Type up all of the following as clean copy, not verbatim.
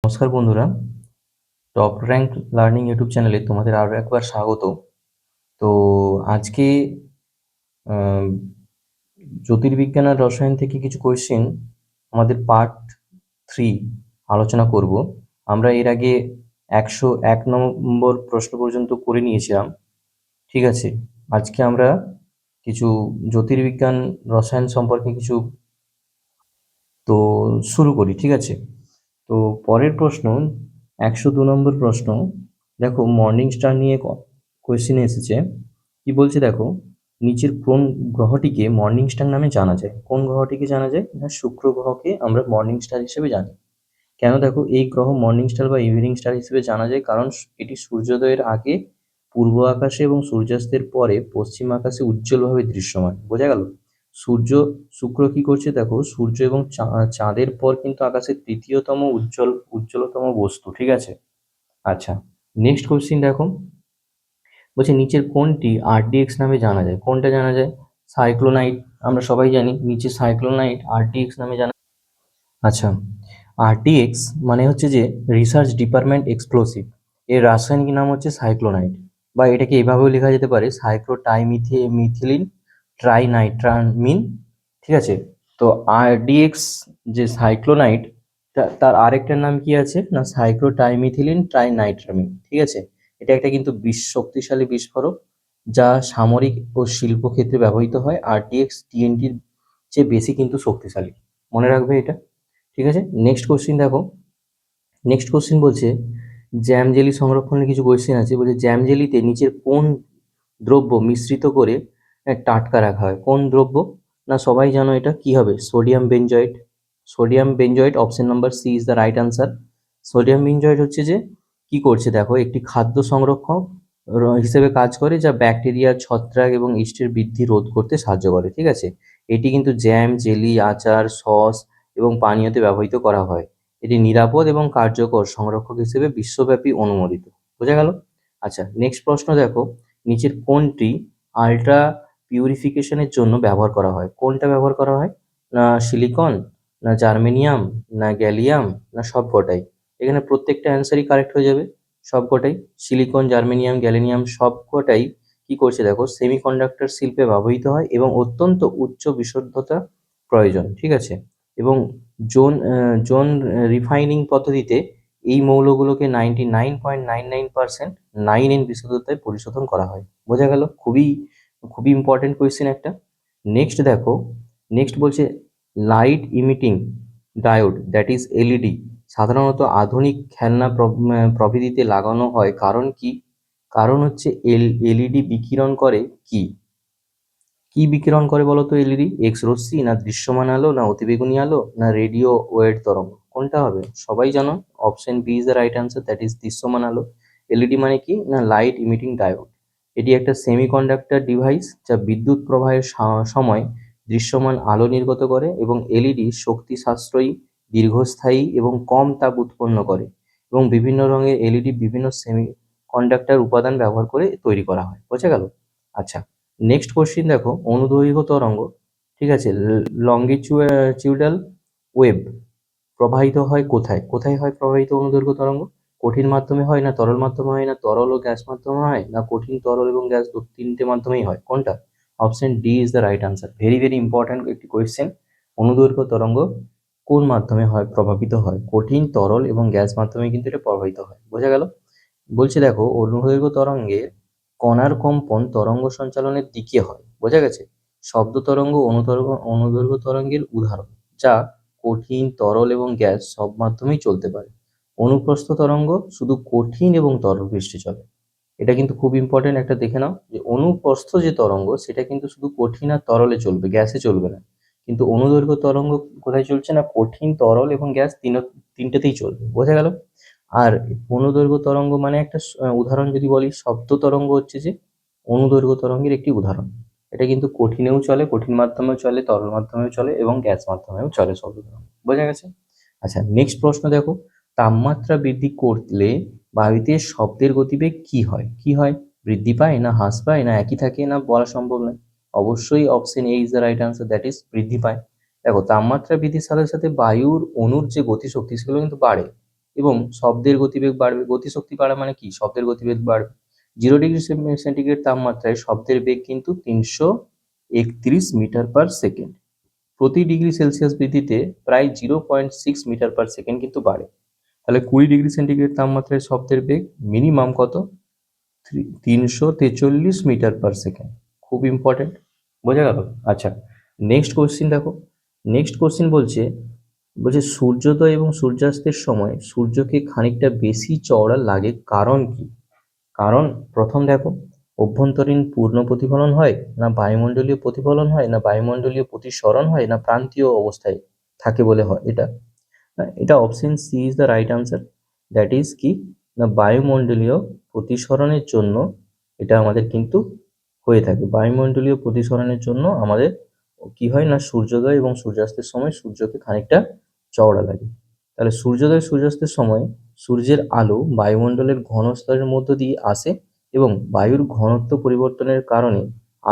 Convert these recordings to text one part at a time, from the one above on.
নমস্কার বন্ধুরা, top rank learning YouTube চ্যানেলে তোমাদের আরও একবার স্বাগত। তো আজকে আহ, জ্যোতির্বিজ্ঞান আর রসায়ন থেকে কিছু কোয়েশ্চেন আমাদের পার্ট 3 আলোচনা করব। আমরা এর আগে 101 নম্বর প্রশ্ন পর্যন্ত করে নিয়েছিলাম, ঠিক আছে। আজকে আমরা কিছু জ্যোতির্বিজ্ঞান রসায়ন সম্পর্কে কিছু তো শুরু করি, ঠিক আছে। তো পরের প্রশ্ন 102 নম্বর প্রশ্ন। দেখো, মর্নিং স্টার নিয়ে কোয়েশ্চেন এসেছে। কি বলছে দেখো, নিচের কোন গ্রহটিকে মর্নিং স্টার নামে জানা যায়? কোন গ্রহটিকে জানা যায় না, শুক্র গ্রহকে আমরা মর্নিং স্টার হিসেবে জানি। কেন? দেখো, এই গ্রহ মর্নিং স্টার বা ইভিনিং স্টার হিসেবে জানা যায় কারণ এটি সূর্যোদয়ের আগে পূর্ব আকাশে এবং সূর্যাস্তের পরে পশ্চিম আকাশে উজ্জ্বলভাবে দৃশ্যমান। বোঝা গেল? সূর্য শুক্র কি করছে দেখো, সূর্য এবং চাঁদের পর কিন্তু আকাশের তৃতীয়তম উজ্জ্বলতম বস্তু, ঠিক আছে। আচ্ছা, নেক্সট কোশ্চিন দেখো, বলছে নিচের কোনটি আরডিএক্স নামে জানা যায়? কোনটা জানা যায়? সাইক্লোনাইট। আমরা সবাই জানি নিচে সাইক্লোনাইট আরডিএক্স নামে জানা। আচ্ছা, আরডিএক্স মানে হচ্ছে যে রিসার্চ ডিপার্টমেন্ট এক্সপ্লোসিভ। এর রাসায়নিক নাম হচ্ছে সাইক্লোনাইট, বা এটাকে এভাবেও লেখা যেতে পারে মিথিলিন ট্রাইনাইট্রামিন, ঠিক আছে। তো আরডিএক্স যে সাইক্লোনাইট, তার আরেকটার নাম কি আছে না, সাইক্লোটাইমিথিলিন ট্রাইনাইট্রামিন, ঠিক আছে। এটা একটা কিন্তু শক্তিশালী বিস্ফোরক, যা সামরিক ও শিল্প ক্ষেত্রে ব্যবহৃত হয়। আরডিএক্স টিএনটির চেয়ে বেশি কিন্তু শক্তিশালী, মনে রাখবে এটা, ঠিক আছে। নেক্সট কোশ্চিন দেখো, নেক্সট কোশ্চিন বলছে জ্যাম জেলি সংরক্ষণের কিছু কোশ্চিন আছে। বলছে জ্যাম জেলিতে নিচের কোন দ্রব্য মিশ্রিত করে টাটকা রাখা হয়? কোন দ্রব্য? না সবাই জানো এটা কি হবে, sodium benzoate. Sodium benzoate, option number C is the right answer. Sodium benzoate হচ্ছে যে কি করছে দেখো, একটি খাদ্য সংরক্ষক হিসেবে কাজ করে, যা ব্যাকটেরিয়া, ছত্রাক এবং ইস্টের বৃদ্ধি রোধ করতে সাহায্য করে, ঠিক আছে। এটি কিন্তু জ্যাম, জেলি, আচার, সস এবং পানীয়তে ব্যবহৃত করা হয়। এটি নিরাপদ এবং কার্যকর সংরক্ষক হিসেবে বিশ্বব্যাপী অনুমোদিত। বোঝা গেল? আচ্ছা, নেক্সট প্রশ্ন দেখো, নিচের কোনটি আল্ট্রা পিউরিফিকেশনের জন্য ব্যবহার করা হয়? কোনটা ব্যবহার করা হয়? না সিলিকন, না জার্মেনিয়াম, না গ্যালিয়াম, না সবকটাই? এখানে প্রত্যেকটা অ্যান্সারই কারেক্ট হয়ে যাবে, সবকটাই। সিলিকন, জার্মেনিয়াম, গ্যালিনিয়াম সবকটাই কি করছে দেখো, সেমিকন্ডাক্টর শিল্পে ব্যবহৃত হয় এবং অত্যন্ত উচ্চ বিশুদ্ধতা প্রয়োজন, ঠিক আছে। এবং জোন রিফাইনিং পদ্ধতিতে এই মৌলগুলোকে 99.99% 9N বিশুদ্ধতায় পরিশোধন করা হয়। বোঝা গেল? খুবই খুবই ইম্পর্টেন্ট কোয়েশ্চেন একটা। নেক্সট দেখো, নেক্সট বলছে light emitting diode, that is LED, সাধারণত আধুনিক খেলনা প্রভৃতিতে লাগানো হয় কারণ কি? কারণ হচ্ছে এলইডি বিকিরণ করে কি? কি বিকিরণ করে বলো তো এলইডি? এক্স রশ্মি, না দৃশ্যমান আলো, না অতিবেগুনি আলো, না রেডিও ওয়েভ তরঙ্গ? কোনটা হবে? সবাই জানো option B is the right answer, that is দৃশ্যমান আলো। এলইডি মানে কি না, লাইট ইমিটিং ডায়োড। এটি একটা সেমিকন্ডাক্টর ডিভাইস যা বিদ্যুৎ প্রবাহের সময় দৃশ্যমান আলো নির্গত করে, এবং এলইডি শক্তি সাশ্রয়ী, দীর্ঘস্থায়ী এবং কম তাপ উৎপন্ন করে, এবং বিভিন্ন রঙের এলইডি বিভিন্ন সেমিকন্ডাক্টর উপাদান ব্যবহার করে তৈরি করা হয়। বোঝা গেল? আচ্ছা, নেক্সট কোশ্চিন দেখো, অনুদৈর্ঘ্য তরঙ্গ, ঠিক আছে, লঙ্গিটিউডাল ওয়েভ প্রবাহিত হয় কোথায়? কোথায় হয় প্রবাহিত অনুদৈর্ঘ্য তরঙ্গ? কঠিন মাধ্যমে হয়, না তরল মাধ্যমে হয়, না তরল ও গ্যাস মাধ্যমে হয়, না কঠিন, তরল এবং গ্যাস তিনটে মাধ্যমেই হয়? কোনটা? Option D is the right answer. Very very important একটি কোয়েশ্চেন। অনুদৈর্ঘ্য তরঙ্গ কোন মাধ্যমে হয়, প্রভাবিত হয়? কঠিন, তরল এবং গ্যাস মাধ্যমে কিন্তু এটা প্রবাহিত হয়। বোঝা গেল? বলছে দেখো, অনুদৈর্ঘ্য তরঙ্গে কণার কম্পন তরঙ্গ সঞ্চালনের দিকে হয়। বোঝা গেছে? শব্দ তরঙ্গ অনুদৈর্ঘ্য তরঙ্গের উদাহরণ, যা কঠিন, তরল এবং গ্যাস সব মাধ্যমেই চলতে পারে। অনুপ্রস্থ তরঙ্গ শুধু কঠিন এবং তরল পৃষ্ঠে চলে। এটা কিন্তু খুব ইম্পর্টেন্ট, একটা দেখে নাও যে অনুপ্রস্থ যে তরঙ্গ সেটা কিন্তু শুধু কঠিন আর তরলে চলবে, গ্যাসে চলবে না। কিন্তু অনুদৈর্ঘ্য তরঙ্গ কোথায় চলছে না, কঠিন, তরল এবং গ্যাস তিনটেতেই চলবে। বোঝা গেল? আর অনুদৈর্ঘ্য তরঙ্গ মানে একটা উদাহরণ যদি বলি, শব্দ তরঙ্গ হচ্ছে যে অনুদৈর্ঘ্য তরঙ্গের একটি উদাহরণ। এটা কিন্তু কঠিনেও চলে, কঠিন মাধ্যমেও চলে, তরল মাধ্যমেও চলে এবং গ্যাস মাধ্যমেও চলে শব্দ তরঙ্গ। বোঝা গেছে? আচ্ছা, নেক্সট প্রশ্ন দেখো, তাপমাত্রা বৃদ্ধি করলে বায়ুতে শব্দের গতিবেগ কি হয়? কি হয়? বৃদ্ধি পায়, না হ্রাস পায়, না একই থাকে, না বলা সম্ভব নয়? অবশ্যই option A is the right answer, that is বৃদ্ধি পায়। দেখো, তাপমাত্রা বৃদ্ধির সাথে সাথে বায়ুর অণুর যে গতিশক্তি সেগুলো কিন্তু বাড়ে, এবং শব্দের গতিবেগ বাড়বে। গতিশক্তি বাড়া মানে কি? শব্দের গতিবেগ বাড়বে। 0 ডিগ্রি সেন্টিগ্রেড তাপমাত্রায় শব্দের বেগ কিন্তু 331 মিটার পার সেকেন্ড। প্রতি ডিগ্রি সেলসিয়াস বৃদ্ধিতে প্রায় 0.6 মিটার পার সেকেন্ড কিন্তু বাড়ে। তাহলে 20 ডিগ্রি সেন্টিগ্রেড তাপমাত্রায় শব্দের বেগ মিনিমাম কত? 343 মিটার পার সেকেন্ড। খুব ইম্পর্টেন্ট, বোঝা গেল? আচ্ছা, নেক্সট কোশ্চিন দেখো। নেক্সট কোশ্চিন বলছে সূর্যোদয় এবং সূর্যাস্তের সময় সূর্যকে খানিকটা বেশি চওড়া লাগে, কারণ কি? কারণ প্রথম দেখো, অভ্যন্তরীণ পূর্ণ প্রতিফলন হয়, না বায়ুমণ্ডলীয় প্রতিফলন হয়, না বায়ুমণ্ডলীয় প্রতিসরণ হয়, না প্রান্তীয় অবস্থায় থাকে বলে হয় এটা? এটা option C is the right answer. That is কি? না বায়ুমণ্ডলীয় প্রতিসরণের জন্য এটা আমাদের কিন্তু হয়ে থাকে। বায়ুমণ্ডলীয় প্রতিসরণের জন্য আমাদের কি হয় না, সূর্যোদয় এবং সূর্যাস্তের সময় সূর্যকে খানিকটা চওড়া লাগে। তাহলে সূর্যোদয় সূর্যাস্তের সময় সূর্যের আলো বায়ুমণ্ডলের ঘন স্তরের মধ্য দিয়ে আসে এবং বায়ুর ঘনত্ব পরিবর্তনের কারণে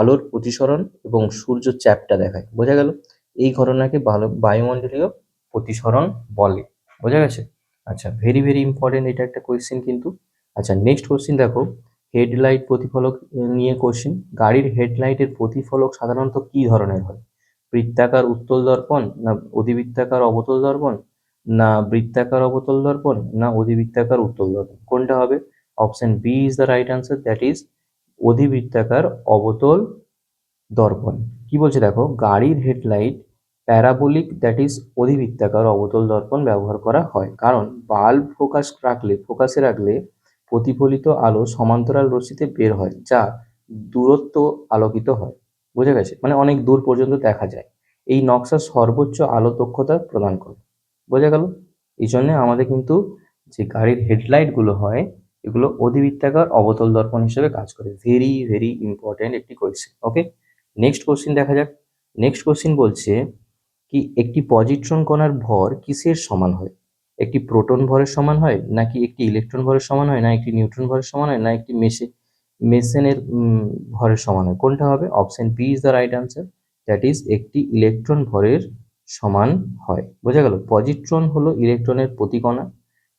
আলোর প্রতিসরণ এবং সূর্য চ্যাপ্টা দেখায়। বোঝা গেল? এই ঘটনাকে বায়ুমণ্ডলীয় প্রতিসরণ বলে। বোঝা গেছে? আচ্ছা, ভেরি ভেরি ইম্পর্টেন্ট, এটা একটা কোয়েশ্চেন কিন্তু। আচ্ছা, নেক্সট কোয়েশ্চেন দেখো, হেডলাইট প্রতিফলক নিয়ে কোয়েশ্চেন। গাড়ির হেডলাইটের প্রতিফলক সাধারণত কি ধরনের হয়? বৃত্তাকার উত্তল দর্পণ, না অধিবৃত্তাকার অবতল দর্পণ, না বৃত্তাকার অবতল দর্পণ, না অধিবৃত্তাকার উত্তল দর্পণ? কোনটা হবে? Option B is the right answer, that is অধিবৃত্তাকার অবতল দর্পণ। কি বলছে দেখো, গাড়ির হেডলাইট প্যারাবোলিক দ্যাট ইজ অধিবৃত্তাকার অবতল দর্পণ ব্যবহার করা হয়, কারণ বাল্ব ফোকাসে রাখলে প্রতিফলিত আলো সমান্তরাল রশ্মিতে বের হয়, যা দূরত্ব আলোকিত হয়। বোঝা গেছে? মানে অনেক দূর পর্যন্ত দেখা যায়। এই নকশা সর্বোচ্চ আলো দক্ষতা প্রদান করে। বোঝা গেল? এই জন্য আমাদের কিন্তু যে গাড়ির হেডলাইটগুলো হয়, এগুলো অধিবৃত্তাকার অবতল দর্পণ হিসেবে কাজ করে। ভেরি ভেরি ইম্পর্টেন্ট একটি কোয়েশ্চেন। ওকে, নেক্সট কোশ্চিন দেখা যাক। নেক্সট কোশ্চিন বলছে কি, একটি পজিট্রন কণার ভর কিসের সমান হয়? একটি প্রোটন ভরের সমান হয়, নাকি একটি ইলেকট্রন ভরের সমান হয়, না একটি নিউট্রন ভরের সমান হয়, না একটি মেসেনের ভরের সমান হয়? কোনটা হবে? Option B is the right answer, that is একটি ইলেকট্রন ভরের সমান হয়। বোঝা গেল? পজিট্রন হলো ইলেকট্রনের প্রতিকণা,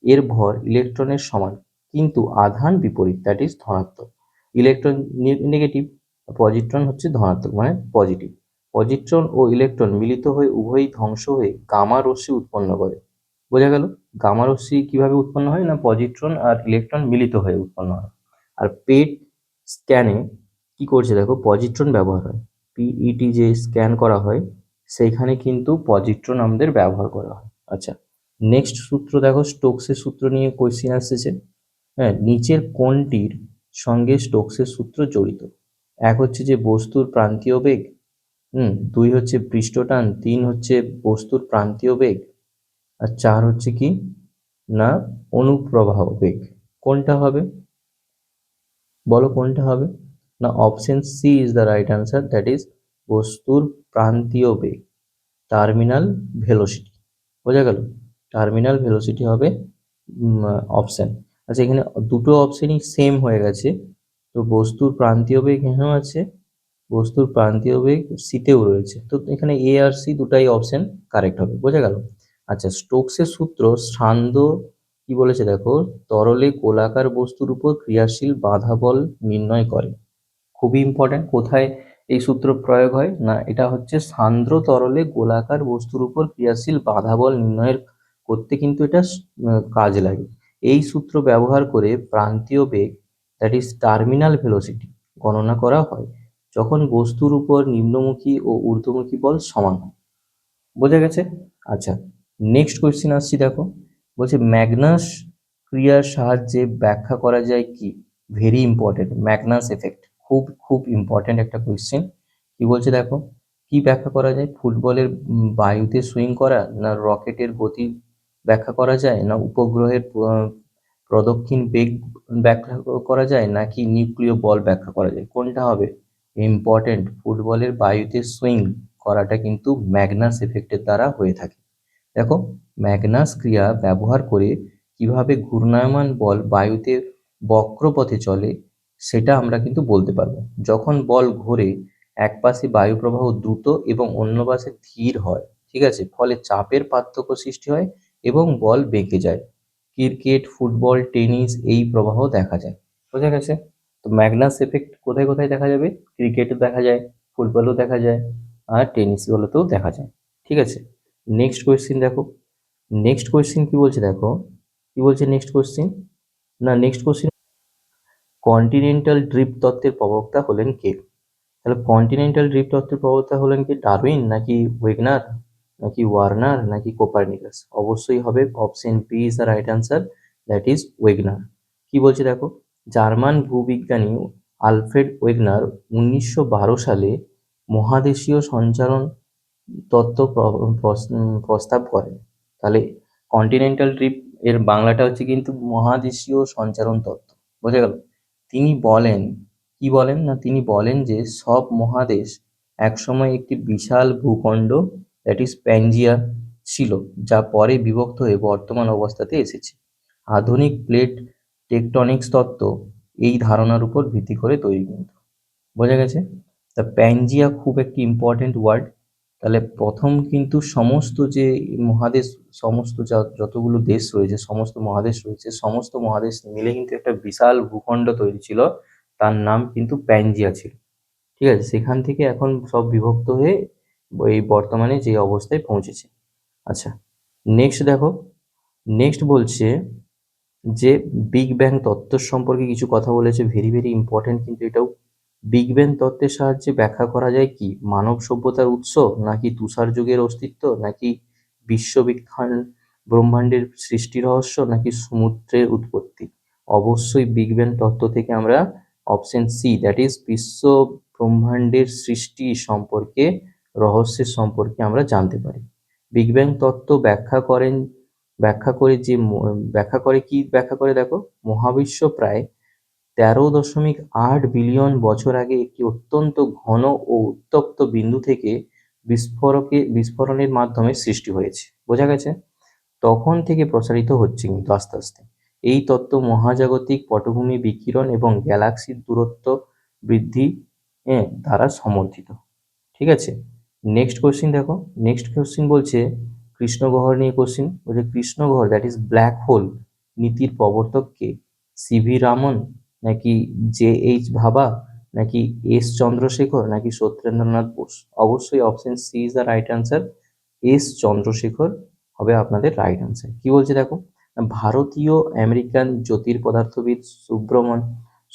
এর ভর ইলেকট্রনের সমান, কিন্তু আধান বিপরীত, দ্যাট ইজ ধনাত্মক। ইলেকট্রন নেগেটিভ, পজিট্রন হচ্ছে ধনাত্মক মানে পজিটিভ। পজিট্রন ও ইলেকট্রন মিলিত হয়ে উভয়ই ধ্বংস হয়ে গামা রশ্মি উৎপন্ন করে। বোঝা গেল? গামা রশ্মি কিভাবে উৎপন্ন হয় না, পজিট্রন আর ইলেকট্রন মিলিত হয়ে উৎপন্ন হয়। আর পেট স্ক্যানে কি করছে দেখো, পজিট্রন ব্যবহার হয়। পিইটি যে স্ক্যান করা হয় সেইখানে কিন্তু পজিট্রন আমাদের ব্যবহার করা হয়। আচ্ছা, নেক্সট সূত্র দেখো, স্টোক্সের সূত্র নিয়ে কোয়েশ্চেন আসছে। হ্যাঁ, নিচের কোনটির সঙ্গে স্টোক্সের সূত্র জড়িত? এক হচ্ছে যে বস্তুর প্রান্তীয় বেগ, 2 হচ্ছে পৃষ্ঠটান, 3 হচ্ছে বস্তুর প্রান্তীয় বেগ, আর 4 হচ্ছে কি না অনুপ্রবাহ বেগ। কোনটা হবে? বলো কোনটা হবে? না option C is the right answer, that is বস্তুর প্রান্তীয় বেগ, টার্মিনাল ভেলোসিটি। বোঝা গেল? টার্মিনাল ভেলোসিটি হবে অপশন। আচ্ছা, এখানে দুটো অপশনই সেম হয়ে গেছে। তো বস্তুর প্রান্তীয় বেগ এখানেও আছে, বস্তুর প্রান্তীয় বেগ সিতেও রয়েছে, তো এখানে এ আর সি দুটাই অপশন কারেক্ট হবে। বোঝা গেল? আচ্ছা, স্টোক্সের সূত্র সান্দ্র কি বলেছে দেখো, তরলে গোলাকার বস্তুর উপর ক্রিয়াশীল বাধা বল নির্ণয় করে। খুবই ইম্পর্টেন্ট, কোথায় এই সূত্র প্রয়োগ হয় না, এটা হচ্ছে সান্দ্র তরলে গোলাকার বস্তুর উপর ক্রিয়াশীল বাধা বল নির্ণয়ের করতে কিন্তু এটা কাজে লাগে। এই সূত্র ব্যবহার করে প্রান্তীয় বেগ দ্যাট ইজ টার্মিনাল ভেলোসিটি গণনা করা হয় যখন বস্তুর উপর নিম্নমুখী ও ঊর্ধ্বমুখী বল সমান হয়। বোঝা গেছে? আচ্ছা, নেক্সট কোয়েশ্চেন আসছি দেখো, বলছে ম্যাগনাস ক্রিয়ার সাহায্যে ব্যাখ্যা করা যায় কি? ভেরি ইম্পর্টেন্ট, ম্যাগনাস এফেক্ট খুব খুব ইম্পর্টেন্ট একটা কোয়েশ্চেন। কি বলছে দেখো, কি ব্যাখ্যা করা যায়? ফুটবলের বায়ুতে সুইং করা, না রকেটের গতি ব্যাখ্যা করা যায়, না উপগ্রহের প্রদক্ষিণ বেগ ব্যাখ্যা করা যায়, নাকি নিউক্লিয় বল ব্যাখ্যা করা যায়? কোনটা হবে? ইম্পর্টেন্ট, ফুটবলের বায়ুতে সুইং করাটা কিন্তু ম্যাগনাস এফেক্টের দ্বারা হয়ে থাকে। দেখো, ম্যাগনাস ক্রিয়া ব্যবহার করে কিভাবে ঘূর্ণায়মান বল বায়ুতে বক্রপথে চলে সেটা আমরা কিন্তু বলতে পারবো। যখন বল ঘোরে এক পাশে বায়ু প্রবাহ দ্রুত এবং অন্য পাশে ধীর হয়, ঠিক আছে, ফলে চাপের পার্থক্য সৃষ্টি হয় এবং বল বেঁকে যায়। ক্রিকেট, ফুটবল, টেনিস এই প্রবাহ দেখা যায়। বোঝা গেছে? তো ম্যাগনাস এফেক্ট কোথায় কোথায় দেখা যাবে? ক্রিকেটও দেখা যায়, ফুটবলও দেখা যায়, আর টেনিস বলতেও দেখা যায়। ঠিক আছে, নেক্সট কোয়েশ্চেন দেখো। নেক্সট কোয়েশ্চেন কি বলছে দেখো, কি বলছে নেক্সট কোয়েশ্চেন? না, নেক্সট কোয়েশ্চেন, কন্টিনেন্টাল ড্রিফট তত্ত্বের প্রবক্তা হলেন কে? তাহলে কন্টিনেন্টাল ড্রিফট তত্ত্বের প্রবক্তা হলেন কি ডারউইন, নাকি ওয়েগনার, নাকি ওয়ার্নার, নাকি কোপার্নিকাস? অবশ্যই হবে option B is the right answer, that is Wegener. কি বলছে দেখো, জার্মান ভূবিজ্ঞানী আলফ্রেড ওয়েগনার 1912 সালে মহাদেশীয় সঞ্চারণ তত্ত্ব প্রস্তাব করেন। তাহলে কন্টিনেন্টাল ড্রিফট এর বাংলাটা হচ্ছে কিন্তু মহাদেশীয় সঞ্চারণ তত্ত্ব। বোঝা গেল? তিনি বলেন, কি বলেন না, তিনি বলেন যে সব মহাদেশ একসময় একটি বিশাল ভূখণ্ড, দ্যাট ইজ প্যানজিয়া ছিল, যা পরে বিভক্ত হয়ে বর্তমান অবস্থাতে এসেছে। আধুনিক প্লেট টেকটনিক্স তত্ত্ব এই ধারণার উপর ভিত্তি করে তৈরি কিন্তু। বোঝা গেছে? তা প্যানজিয়া খুব একটি ইম্পর্টেন্ট ওয়ার্ড। তাহলে প্রথম কিন্তু সমস্ত যে মহাদেশ, সমস্ত যতগুলো দেশ রয়েছে, সমস্ত মহাদেশ রয়েছে, সমস্ত মহাদেশ মিলে কিন্তু একটা বিশাল ভূখণ্ড তৈরি ছিল, তার নাম কিন্তু প্যানজিয়া ছিল। ঠিক আছে, সেখান থেকে এখন সব বিভক্ত হয়ে এই বর্তমানে যে অবস্থায় পৌঁছেছে। আচ্ছা, নেক্সট দেখো, নেক্সট বলছে যে বিগ ব্যাং তত্ত্ব সম্পর্কে কিছু কথা বলেছে, ভেরি ভেরি ইম্পর্টেন্ট কিন্তু এটাও। বিগ ব্যাং তত্ত্বের সাহায্যে ব্যাখ্যা করা যায় কি মানব সভ্যতার উৎস, নাকি তুষার যুগের অস্তিত্ব, নাকি বিশ্ববিখ্যাত ব্রহ্মাণ্ডের সৃষ্টি রহস্য, নাকি সমুদ্রের উৎপত্তি? অবশ্যই বিগ ব্যাং তত্ত্ব থেকে আমরা অপশন সি, দ্যাট ইজ বিশ্ব ব্রহ্মাণ্ডের সৃষ্টি সম্পর্কে, রহস্যের সম্পর্কে আমরা জানতে পারি। বিগ ব্যাং তত্ত্ব ব্যাখ্যা করেন, ব্যাখ্যা করে যে ব্যাখ্যা করে কি ব্যাখ্যা করে দেখো, মহাবিশ্ব প্রায় 13.8 বিলিয়ন বছর আগে একটি অত্যন্ত ঘন ও উত্তপ্ত বিন্দু থেকে বিস্ফোরণের মাধ্যমে সৃষ্টি হয়েছে। বোঝা গেছে? তখন থেকে প্রসারিত হচ্ছে কিন্তু আস্তে আস্তে। এই তত্ত্ব মহাজাগতিক পটভূমি বিকিরণ এবং গ্যালাক্সির দূরত্ব বৃদ্ধি দ্বারা সমর্থিত। ঠিক আছে, নেক্সট কোশ্চিন দেখো। নেক্সট কোশ্চিন বলছে কৃষ্ণগহ্বর নিয়ে কোশ্চিন বলছে, কৃষ্ণগহ্বর দ্যাট ইজ ব্ল্যাক হোল নীতির প্রবর্তক কে? সিভি রামন, নাকি জে এইচ ভাবা, নাকি এস চন্দ্রশেখর, নাকি সত্যেন্দ্রনাথ বোস? অবশ্যই option C is the right answer, S Chandrasekhar হবে আপনাদের রাইট অ্যান্সার। কি বলছে দেখো, ভারতীয় আমেরিকান জ্যোতির্পদার্থবিদ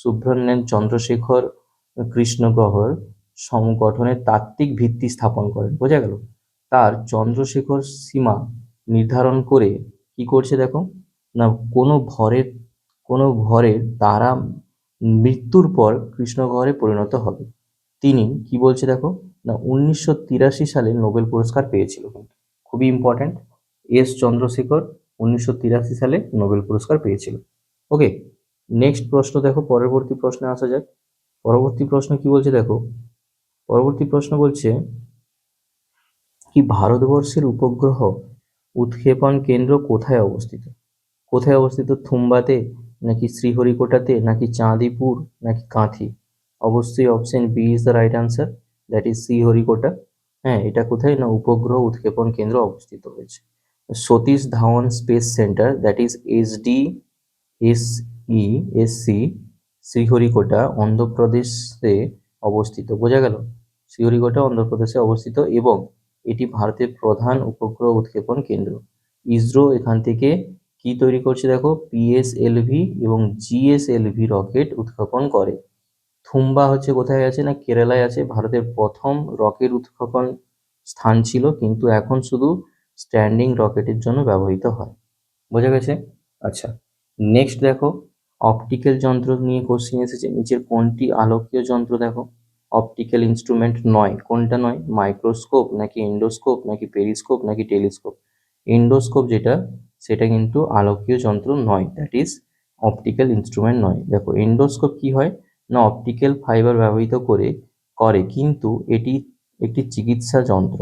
সুব্রহ্মণ্যন চন্দ্রশেখর কৃষ্ণগহ্বর সংগঠনের তাত্ত্বিক ভিত্তি স্থাপন করেন। বোঝা গেল? তার চন্দ্রশেখর সীমা নির্ধারণ করে কি করছে দেখো, না কোনো ভরের তারা মৃত্যুর পর কৃষ্ণগহ্বরে পরিণত হবে। তিনি কি বলছে দেখো, না 1983 সালে নোবেল পুরস্কার পেয়েছিল কিন্তু, খুবই ইম্পর্ট্যান্ট। এস চন্দ্রশেখর 1983 সালে নোবেল পুরস্কার পেয়েছিল। ওকে, নেক্সট প্রশ্ন দেখো, পরবর্তী প্রশ্নে আসা যাক। পরবর্তী প্রশ্ন কি বলছে দেখো, পরবর্তী প্রশ্ন বলছে কি ভারতবর্ষের উপগ্রহ উৎক্ষেপণ কেন্দ্র কোথায় অবস্থিত? কোথায় অবস্থিত? থুম্বাতে, নাকি শ্রীহরিকোটাতে, নাকি চাঁদিপুর, নাকি কাঁথি? অবশ্যই option B is the right answer, that is Sriharikota. হ্যাঁ, এটা কোথায় না উপগ্রহ উৎক্ষেপণ কেন্দ্র অবস্থিত হয়েছে। Satish Dhawan space centre, that is SDSESC Sriharikota অন্ধ্রপ্রদেশে অবস্থিত। বোঝা গেল? শ্রীহরিকোটা অন্ধ্রপ্রদেশে অবস্থিত এবং এটি ভারতের প্রধান উপগ্রহ উৎক্ষেপণ কেন্দ্র। ইসরো এখান থেকে কি তৈরি করছে দেখো, PSLV এবং GSLV রকেট উৎক্ষেপণ করে। থুম্বা হচ্ছে কোথায় আছে না কেরালায় আছে, ভারতের প্রথম রকেট উৎক্ষেপণ স্থান ছিল, কিন্তু এখন শুধু স্ট্যান্ডিং রকেটের জন্য ব্যবহৃত হয়। বোঝা গেছে? আচ্ছা, নেক্সট দেখো, অপটিক্যাল যন্ত্র নিয়ে কোশ্চিন এসেছে, নিচের কোনটি আলোকীয় যন্ত্র দেখো অপটিক্যাল ইনস্ট্রুমেন্ট নয়? কোনটা নয়? মাইক্রোস্কোপ, নাকি এন্ডোস্কোপ, নাকি পেরিস্কোপ, নাকি টেলিস্কোপ? এন্ডোস্কোপ যেটা, সেটা কিন্তু আলোকীয় যন্ত্র নয়, দ্যাট ইজ অপটিক্যাল ইনস্ট্রুমেন্ট নয়। দেখো এন্ডোস্কোপ কি হয় না, অপটিক্যাল ফাইবার ব্যবহৃত করে কিন্তু এটি একটি চিকিৎসা যন্ত্র,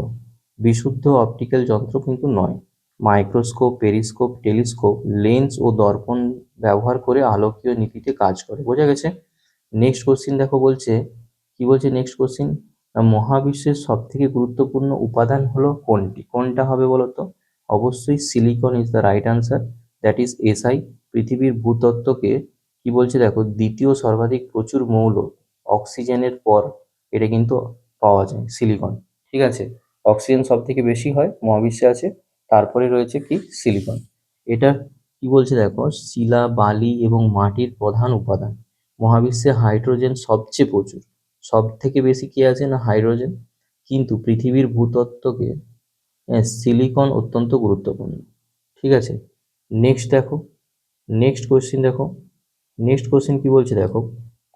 বিশুদ্ধ অপটিক্যাল যন্ত্র কিন্তু নয়। মাইক্রোস্কোপ, পেরিস্কোপ, টেলিস্কোপ লেন্স ও দর্পণ ব্যবহার করে আলোকীয় নীতিতে কাজ করে। বোঝা গেছে? নেক্সট কোশ্চিন দেখো, বলছে কি বলছে নেক্সট কোশ্চিন, মহাবিশ্বের সব থেকে গুরুত্বপূর্ণ উপাদান হলো কোনটি? কোনটা হবে বলো তো? অবশ্যই silicon is the right answer, that is SI. পৃথিবীর ভূতত্ত্বকে কি বলছে দেখো, দ্বিতীয় সর্বাধিক প্রচুর মৌল অক্সিজেনের পর এটা কিন্তু পাওয়া যায় সিলিকন। ঠিক আছে, অক্সিজেন সব থেকে বেশি হয় মহাবিশ্বে আছে, তারপরে রয়েছে কি সিলিকন। এটা কি বলছে দেখো, শিলা, বালি এবং মাটির প্রধান উপাদান। মহাবিশ্বে হাইড্রোজেন সবচেয়ে প্রচুর, সব থেকে বেশি কি আছে না হাইড্রোজেন। কিন্তু পৃথিবীর ভূতত্ত্বকে সিলিকন অত্যন্ত গুরুত্বপূর্ণ। ঠিক আছে, নেক্সট দেখো, নেক্সট কোশ্চেন দেখো, নেক্সট কোশ্চেন কি বলছে দেখো,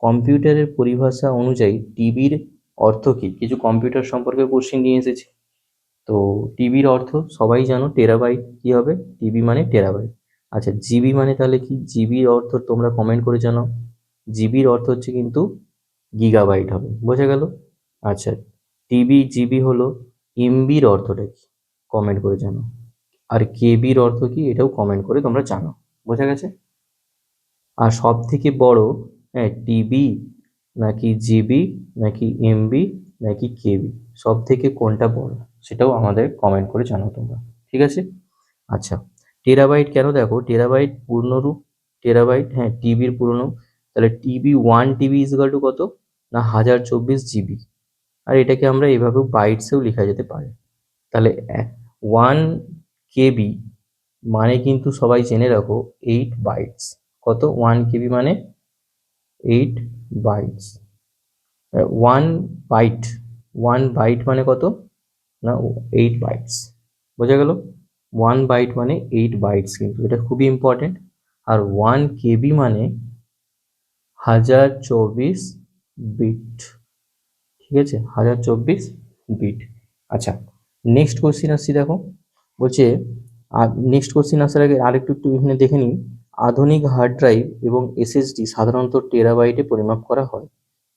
কম্পিউটারের পরিভাষা অনুযায়ী টিবির অর্থ কি? কিছু কম্পিউটার সম্পর্কে কোশ্চেন নিয়ে এসেছে। তো টিবির অর্থ সবাই জানো, টেরাবাইট। কি হবে? টিবি মানে টেরাবাইট। আচ্ছা, জিবি মানে তাহলে কি? জিবির অর্থ তোমরা কমেন্ট করে জানাও। জিবির অর্থ হচ্ছে কিন্তু গিগাবাইট হবে, বোঝা গেল? আচ্ছা, টিবি জিবি হলো, এমবির অর্থটা কি? কমেন্ট করে জানাও। আর কেবির অর্থ কি? এটাও কমেন্ট করে তোমরা জানাও। বোঝা গেছে? আর সব থেকে বড়, হ্যাঁ, টিবি নাকি জিবি নাকি এমবি নাকি কেবি, সব থেকে কোনটা বড় সেটাও আমাদের কমেন্ট করে জানাও তোমরা। ঠিক আছে? আচ্ছা, টেরাবাইট কেন? দেখো, টেরাবাইট পূর্ণরূপ। টেরাবাইট, হ্যাঁ, টিবির পুরনো। তাহলে টিবি, 1 টিবি ইজগাল টু কত? না 1024 জিবি। আর এটাকে আমরা এভাবেও বাইটসেও লেখা যেতে পারে। তাহলে 1 কেবি মানে কিন্তু সবাই জেনে রাখো 8 বাইটস। কত? 1 কেবি মানে 8 বাইটস। 1 বাইট, 1 বাইট মানে কত? না 8 বাইটস। বোঝা গেল? 1 বাইট মানে 8 বাইটস, কিন্তু এটা খুবই ইম্পর্টেন্ট। আর 1 কেবি মানে 1024 বিট। ঠিক আছে, 1024 বিট। আচ্ছা, নেক্সট কোশ্চিন আসছি দেখো, বলছে, আর নেক্সট কোশ্চিন আসার আগে আরেকটু একটু এখানে দেখে নিই। আধুনিক হার্ড ড্রাইভ এবং এসএসডি সাধারণত টেরাবাইটে পরিমাপ করা হয়।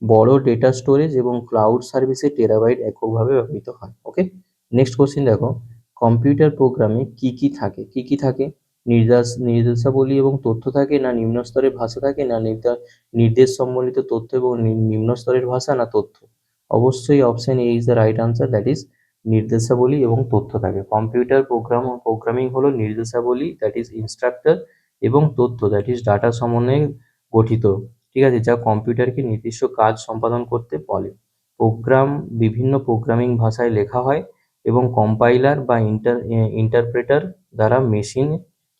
বড় ডেটা স্টোরেজ এবং ক্লাউড সার্ভিসে টেরাবাইট এককভাবে ব্যবহৃত হয়। ওকে, নেক্সট কোশ্চিন দেখো, কম্পিউটার প্রোগ্রামে কি কি থাকে? কি কি থাকে? নির্দেশাবলী এবং তথ্য থাকে, না নিম্ন স্তরের ভাষা থাকে, না নির্দেশ সম্বলিত তথ্য এবং নিম্ন স্তরের ভাষা, না তথ্য? অবশ্যই option A is the right answer, that is নির্দেশাবলী এবং তথ্য থাকে। কম্পিউটার প্রোগ্রামিং হলো নির্দেশাবলী, দ্যাট ইজ ইনস্ট্রাক্টর, এবং তথ্য, দ্যাট ইজ ডাটা সমন্বয়ে গঠিত। ঠিক আছে, যা কম্পিউটারকে নির্দিষ্ট কাজ সম্পাদন করতে বলে। প্রোগ্রাম বিভিন্ন প্রোগ্রামিং ভাষায় লেখা হয় এবং কম্পাইলার বা ইন্টারপ্রেটার দ্বারা মেশিন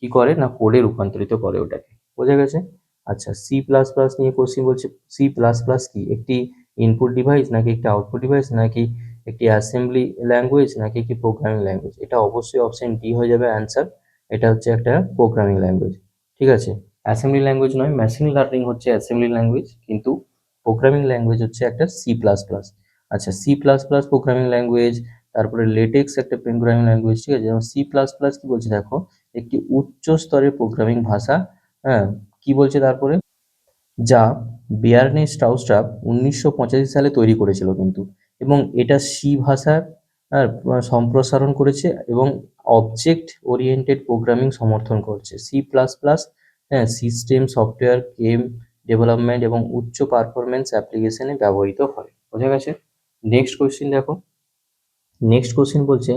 কি করে না কোডে রূপান্তরিত করে ওটাকে। বোঝা গেছে? আচ্ছা, সি প্লাস প্লাস নিয়ে কোশ্চিন বলছে। সি প্লাস প্লাস কি? একটি ইনপুট ডিভাইস নাকি একটি আউটপুট ডিভাইস নাকি একটি অ্যাসেম্বলি ল্যাঙ্গুয়েজ নাকি একটি প্রোগ্রামিং ল্যাঙ্গুয়েজ? এটা অবশ্যই অপশন ডি হয়ে যাবে অ্যান্সার। এটা হচ্ছে একটা প্রোগ্রামিং ল্যাঙ্গুয়েজ। ঠিক আছে, অ্যাসেম্বলি ল্যাঙ্গুয়েজ নয়, মেশিন লার্নিং হচ্ছে অ্যাসেম্বলি ল্যাঙ্গুয়েজ, কিন্তু প্রোগ্রামিং ল্যাঙ্গুয়েজ হচ্ছে একটা সি প্লাস প্লাস। আচ্ছা, C plus plus programming language, তারপরে লেটেক্স একটা প্রোগ্রামিং ল্যাঙ্গুয়েজ। ঠিক আছে, যেমন সি প্লাস প্লাস কি বলছে দেখো, একটি উচ্চ স্তরের প্রোগ্রামিং ভাষা। হ্যাঁ, কি বলছে তারপরে, যা বেয়ারনে স্ট্রাউসট্রাপ 1985 সালে তৈরি করেছিল কিন্তু, এবং এটা সি ভাষার সম্প্রসারণ করেছে এবং অবজেক্ট ওরিয়েন্টেড প্রোগ্রামিং সমর্থন করছে। সি প্লাস প্লাস, হ্যাঁ, সিস্টেম সফটওয়্যার গেম ডেভেলপমেন্ট এবং উচ্চ পারফরমেন্স অ্যাপ্লিকেশনে ব্যবহৃত হয়। বোঝা গেছে? নেক্সট কোশ্চিন দেখো, নেক্সট কোশ্চিন বলছে,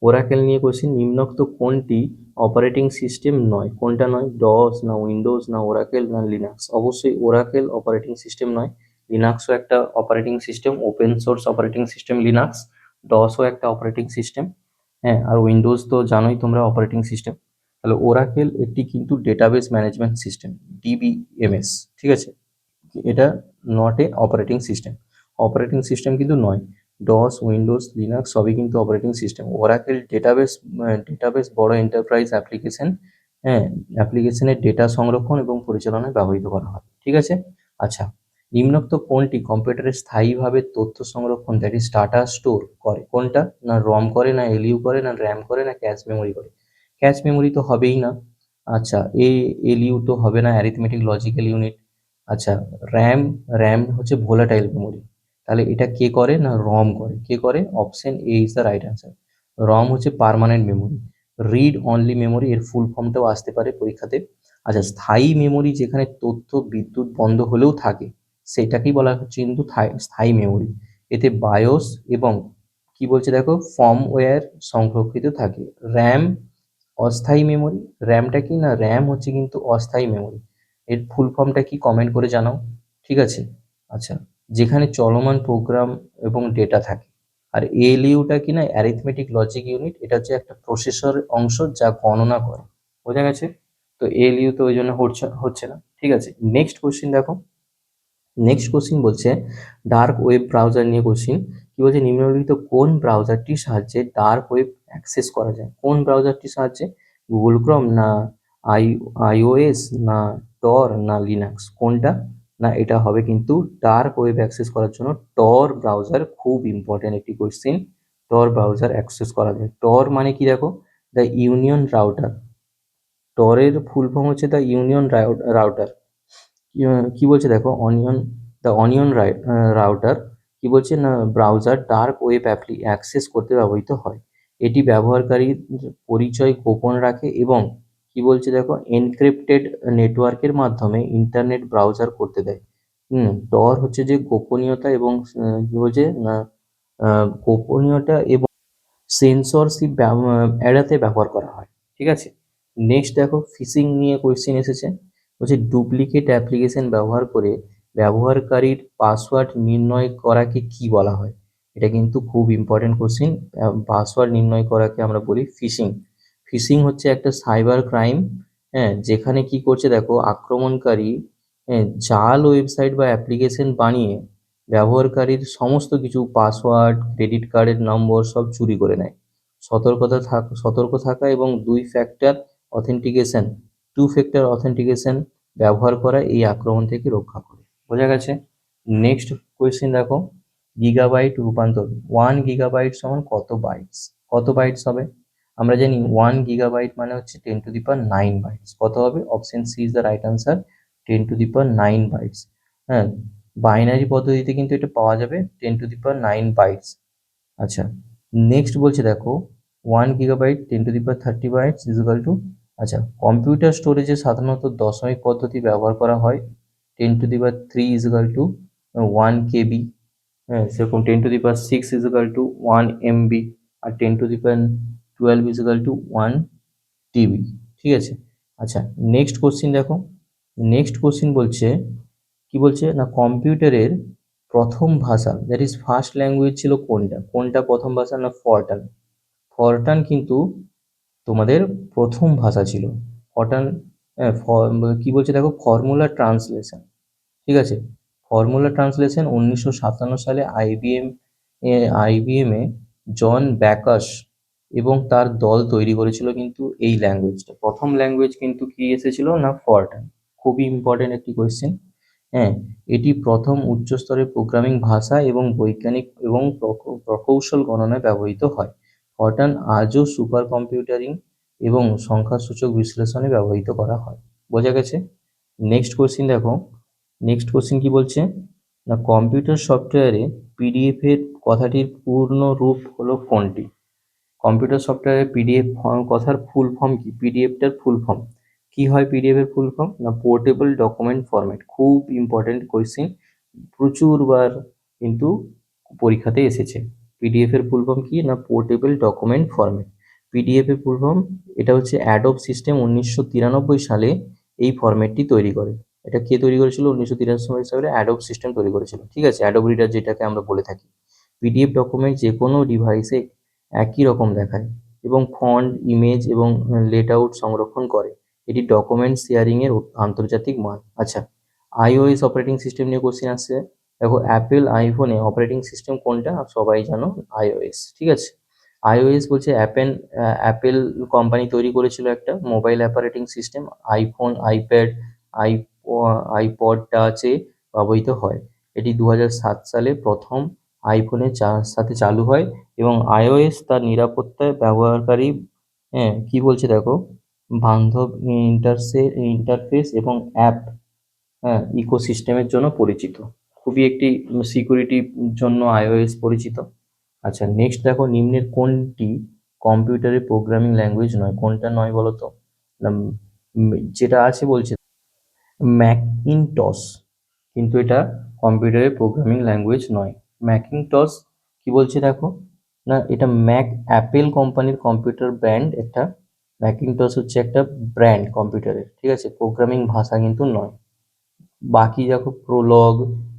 ওরাকেল নিয়ে কোশ্চিন। নিম্নোক্ত কোনটি অপারেটিং সিস্টেম নয়? কোনটা নয়? ডস না উইন্ডোজ না ওরাকেল না লিনাক্স? অবশ্যই ওরাকেল অপারেটিং সিস্টেম নয়। লিনাক্সও একটা operating system, open source operating system Linux. ডসও একটা অপারেটিং সিস্টেম, হ্যাঁ, আর উইন্ডোজ তো জানোই তোমরা অপারেটিং সিস্টেম। তাহলে ওরাকেল একটি কিন্তু ডেটাবেস ম্যানেজমেন্ট সিস্টেম, ডিবিএমএস। ঠিক আছে, এটা not a operating system, operating system কিন্তু নয়। ডস উইন্ডোজ লিনাক্স সবই কিন্তু operating system. Oracle database, database বড় এন্টারপ্রাইজ অ্যাপ্লিকেশন, হ্যাঁ, অ্যাপ্লিকেশনের ডেটা সংরক্ষণ এবং পরিচালনায় ব্যবহৃত করা হয়। ঠিক আছে? আচ্ছা, নিম্নোক্ত কোনটি কম্পিউটারে স্থায়ীভাবে তথ্য সংরক্ষণ, দ্যাট ইজ ডাটা স্টোর করে? কোনটা? না রম করে, না এলইউ করে, না র্যাম করে, না ক্যাশ মেমোরি করে? ক্যাশ মেমোরি তো হবেই না। আচ্ছা, এলইউ তো হবে না, অ্যারিথমেটিক লজিক্যাল ইউনিট। আচ্ছা, র্যাম, র্যাম হচ্ছে ভোলাটাইল মেমোরি। তাহলে এটা কে করে? না রম করে। কে করে? Option A is the right answer. ROM হচ্ছে permanent memory. Read only memory, এর ফুল ফর্মটাও আসতে পারে পরীক্ষাতে। আচ্ছা, স্থায়ী মেমোরি যেখানে তথ্য বিদ্যুৎ বন্ধ হলেও থাকে, সেটাকেই বলা হচ্ছে কিন্তু স্থায়ী মেমোরি। এতে বায়োস এবং কি বলছে দেখো, ফার্মওয়্যার সংরক্ষিত থাকে। র্যাম অস্থায়ী মেমোরি। র্যামটা কি না, র্যাম হচ্ছে কিন্তু অস্থায়ী মেমোরি। এর ফুল ফর্মটা কি কমেন্ট করে জানাও। ঠিক আছে। আচ্ছা, যেখানে চলমান প্রোগ্রাম এবং ডেটা থাকে। আর এএলইউটা কি না, অ্যারিথমেটিক লজিক ইউনিট, এটা হচ্ছে একটা প্রসেসর অংশ যা গণনা করে। বোঝা গেছে? তো এএলইউ তো ওই জন্য হচ্ছে না। ঠিক আছে, নেক্সট কোশ্চিন দেখো। নেক্সট কোশ্চিন বলছে ডার্ক ওয়েব ব্রাউজার নিয়ে কোশ্চিন। কি বলছে, নিম্নলিখিত কোন ব্রাউজারটির সাহায্যে ডার্ক ওয়েব অ্যাক্সেস করা যায়? কোন ব্রাউজারটির সাহায্যে? গুগল ক্রোম না আই আইওএস না টর না লিনাক্স? কোনটা? না এটা হবে কিন্তু ডার্ক ওয়েব অ্যাক্সেস করার জন্য টর ব্রাউজার। খুব ইম্পর্টেন্ট একটি কোশ্চিন। টর ব্রাউজার অ্যাক্সেস করা যায়। টর মানে কি দেখো, দ্য ইউনিয়ন রাউটার। টরের ফুল ফর্ম হচ্ছে দ্য ইউনিয়ন রাউটার। কি বলছে দেখো, অনিয়ন রাউটার কি বলছে না, ব্রাউজার ডার্ক ওয়েব অ্যাক্সেস করতে ব্যবহৃত হয়। এটি ব্যবহারকারীর পরিচয় গোপন রাখে এবং কি বলছে দেখো, এনক্রিপ্টেড নেটওয়ার্কের মাধ্যমে ইন্টারনেট ব্রাউজার করতে দেয়। টর হচ্ছে যে গোপনীয়তা এবং কি বলছে না, গোপনীয়তা এবং সেন্সরশিপ এড়াতে ব্যবহার করা হয়। ঠিক আছে। নেক্সট দেখো, ফিশিং নিয়ে কোয়েশ্চেন এসেছে। বলছে ডুপ্লিকেট অ্যাপ্লিকেশন ব্যবহার করে ব্যবহারকারীর পাসওয়ার্ড নির্ণয় করাকে কি বলা হয়? এটা কিন্তু খুব ইম্পর্টেন্ট কোশ্চেন। পাসওয়ার্ড নির্ণয় করাকে আমরা বলি ফিশিং। ফিশিং হচ্ছে একটা সাইবার ক্রাইম। হ্যাঁ, যেখানে কি করছে দেখো, আক্রমণকারী জাল ওয়েবসাইট বা অ্যাপ্লিকেশন বানিয়ে ব্যবহারকারীর সমস্ত কিছু পাসওয়ার্ড, ক্রেডিট কার্ডের নম্বর সব চুরি করে নেয়। সতর্ক থাকা এবং টু ফ্যাক্টর অথেন্টিকেশন ব্যবহার করা এই আক্রমণ থেকে রক্ষা করে। বোঝা গেছে? নেক্সট কোয়েশ্চেন দেখো, গিগাবাইট রূপান্তর। 1 গিগাবাইট সমান কত বাইটস? কত বাইটস হবে? আমরা জানি 1 গিগাবাইট মানে হচ্ছে 10⁹ বাইটস। কত হবে? Option C is the right answer, 10⁹ bytes. হ্যাঁ, বাইনারি পদ্ধতিতে কিন্তু এটা পাওয়া যাবে 10⁹ বাইটস। নেক্সট বলছে দেখো, 1 gigabyte 10⁻30 bytes is equal to. Computer স্টোরেজে সাধারণত দশমিক পদ্ধতি ব্যবহার করা হয়। 10⁻³ ইজিক্যাল টু 1 KB। হ্যাঁ, সেরকম 10⁻6 ইজিক্যাল টু 1 MB। আর 10⁻12 ইজিক্যাল টু 1 TB। ঠিক আছে। আচ্ছা, নেক্সট কোশ্চিন দেখো। নেক্সট কোশ্চিন বলছে, কি বলছে না, কম্পিউটারের প্রথম ভাষা, দ্যাট ইজ ফার্স্ট ল্যাঙ্গুয়েজ ছিল কোনটা? কোনটা প্রথম ভাষা? না ফরটান। ফরটান কিন্তু তোমাদের প্রথম ভাষা ছিল। ফরটান। কি বলছে দেখো, ফর্মুলা ট্রান্সলেশন। ঠিক আছে। ফর্মুলা ট্রান্সলেশন 1957 সালে আইবিএম এ জন ব্যাকাশ এবং তার দল তৈরি করেছিল কিন্তু এই ল্যাঙ্গুয়েজটা। প্রথম ল্যাঙ্গুয়েজ কিন্তু কি এসেছিল না, ফরটান। খুবই ইম্পর্টেন্ট একটি কোয়েশ্চেন। হ্যাঁ, এটি প্রথম উচ্চস্তরের প্রোগ্রামিং ভাষা এবং বৈজ্ঞানিক এবং প্রকৌশল গণনায় ব্যবহৃত হয়। ফরটান আজও সুপার কম্পিউটারিং এবং সংখ্যাসূচক বিশ্লেষণে ব্যবহৃত করা হয়। বোঝা গেছে? নেক্সট কোয়েশ্চেন দেখো। নেক্সট কোশ্চেন কি বলছে না, কম্পিউটার সফটওয়্যারে পিডিএফ এর কথাটির পূর্ণ রূপ হলো কোনটি? কম্পিউটার সফটওয়্যারে পিডিএফ কথার ফুল ফর্ম কি? পিডিএফটার ফুল ফর্ম কি হয়? পিডিএফ এর ফুল ফর্ম না পোর্টেবল ডকুমেন্ট ফরম্যাট। খুব ইম্পর্টেন্ট কোয়েশ্চেন, প্রচুরবার কিন্তু পরীক্ষাতে এসেছে। পিডিএফ এর ফুল ফর্ম কি না, পোর্টেবল ডকুমেন্ট ফরম্যাট। পিডিএফ এর ফুল ফর্ম, এটা হচ্ছে অ্যাডোব সিস্টেম 1993 সালে এই ফরম্যাটটি তৈরি করে। এটা কে তৈরি করেছিল? 1993 সালে অ্যাডোব সিস্টেম তৈরি করেছিল। ঠিক আছে, অ্যাডোব রিডার যেটাকে আমরা বলে থাকি। পিডিএফ ডকুমেন্ট যে কোনো ডিভাইসে একই রকম দেখায় এবং ফন্ট, ইমেজ এবং লেটআউট সংরক্ষণ করে। এটি ডকুমেন্ট শেয়ারিং এর আন্তর্জাতিক মান। আচ্ছা, iOS অপারেটিং সিস্টেম নিয়ে কোশ্চেন আসছে। দেখো, অ্যাপেল আইফোনে অপারেটিং সিস্টেম কোনটা? সবাই জানো iOS। ঠিক আছে। iOS বলছে অ্যাপেল কোম্পানি তৈরি করেছিল একটা mobile operating system. IPhone, iPad, iPod টাচে ব্যবহৃত হয়। এটি 2007 সালে প্রথম আইফোনের সাথে চালু হয় এবং iOS তার নিরাপত্তায় ব্যবহারকারী, হ্যাঁ কি বলছে দেখো, বান্ধব ইন্টারফেস এবং অ্যাপ, হ্যাঁ ইকোসিস্টেমের জন্য পরিচিত। খুবই একটি সিকিউরিটির জন্য iOS পরিচিত। আচ্ছা, নেক্সট দেখো, নিম্নের কোনটি কম্পিউটারের প্রোগ্রামিং ল্যাঙ্গুয়েজ নয়? কোনটা নয় বলো তো? না, যেটা আছে বলছে ম্যাকিনটস, কিন্তু এটা কম্পিউটারের প্রোগ্রামিং ল্যাঙ্গুয়েজ নয়। ম্যাকিনটস কি বলছে দেখো, না এটা অ্যাপেল কোম্পানির কম্পিউটার ব্র্যান্ড একটা। ম্যাকিনটশ হচ্ছে একটা ব্র্যান্ড কম্পিউটারের, ঠিক আছে, প্রোগ্রামিং ভাষা কিন্তু নয়। বাকি দেখো প্রোলগ,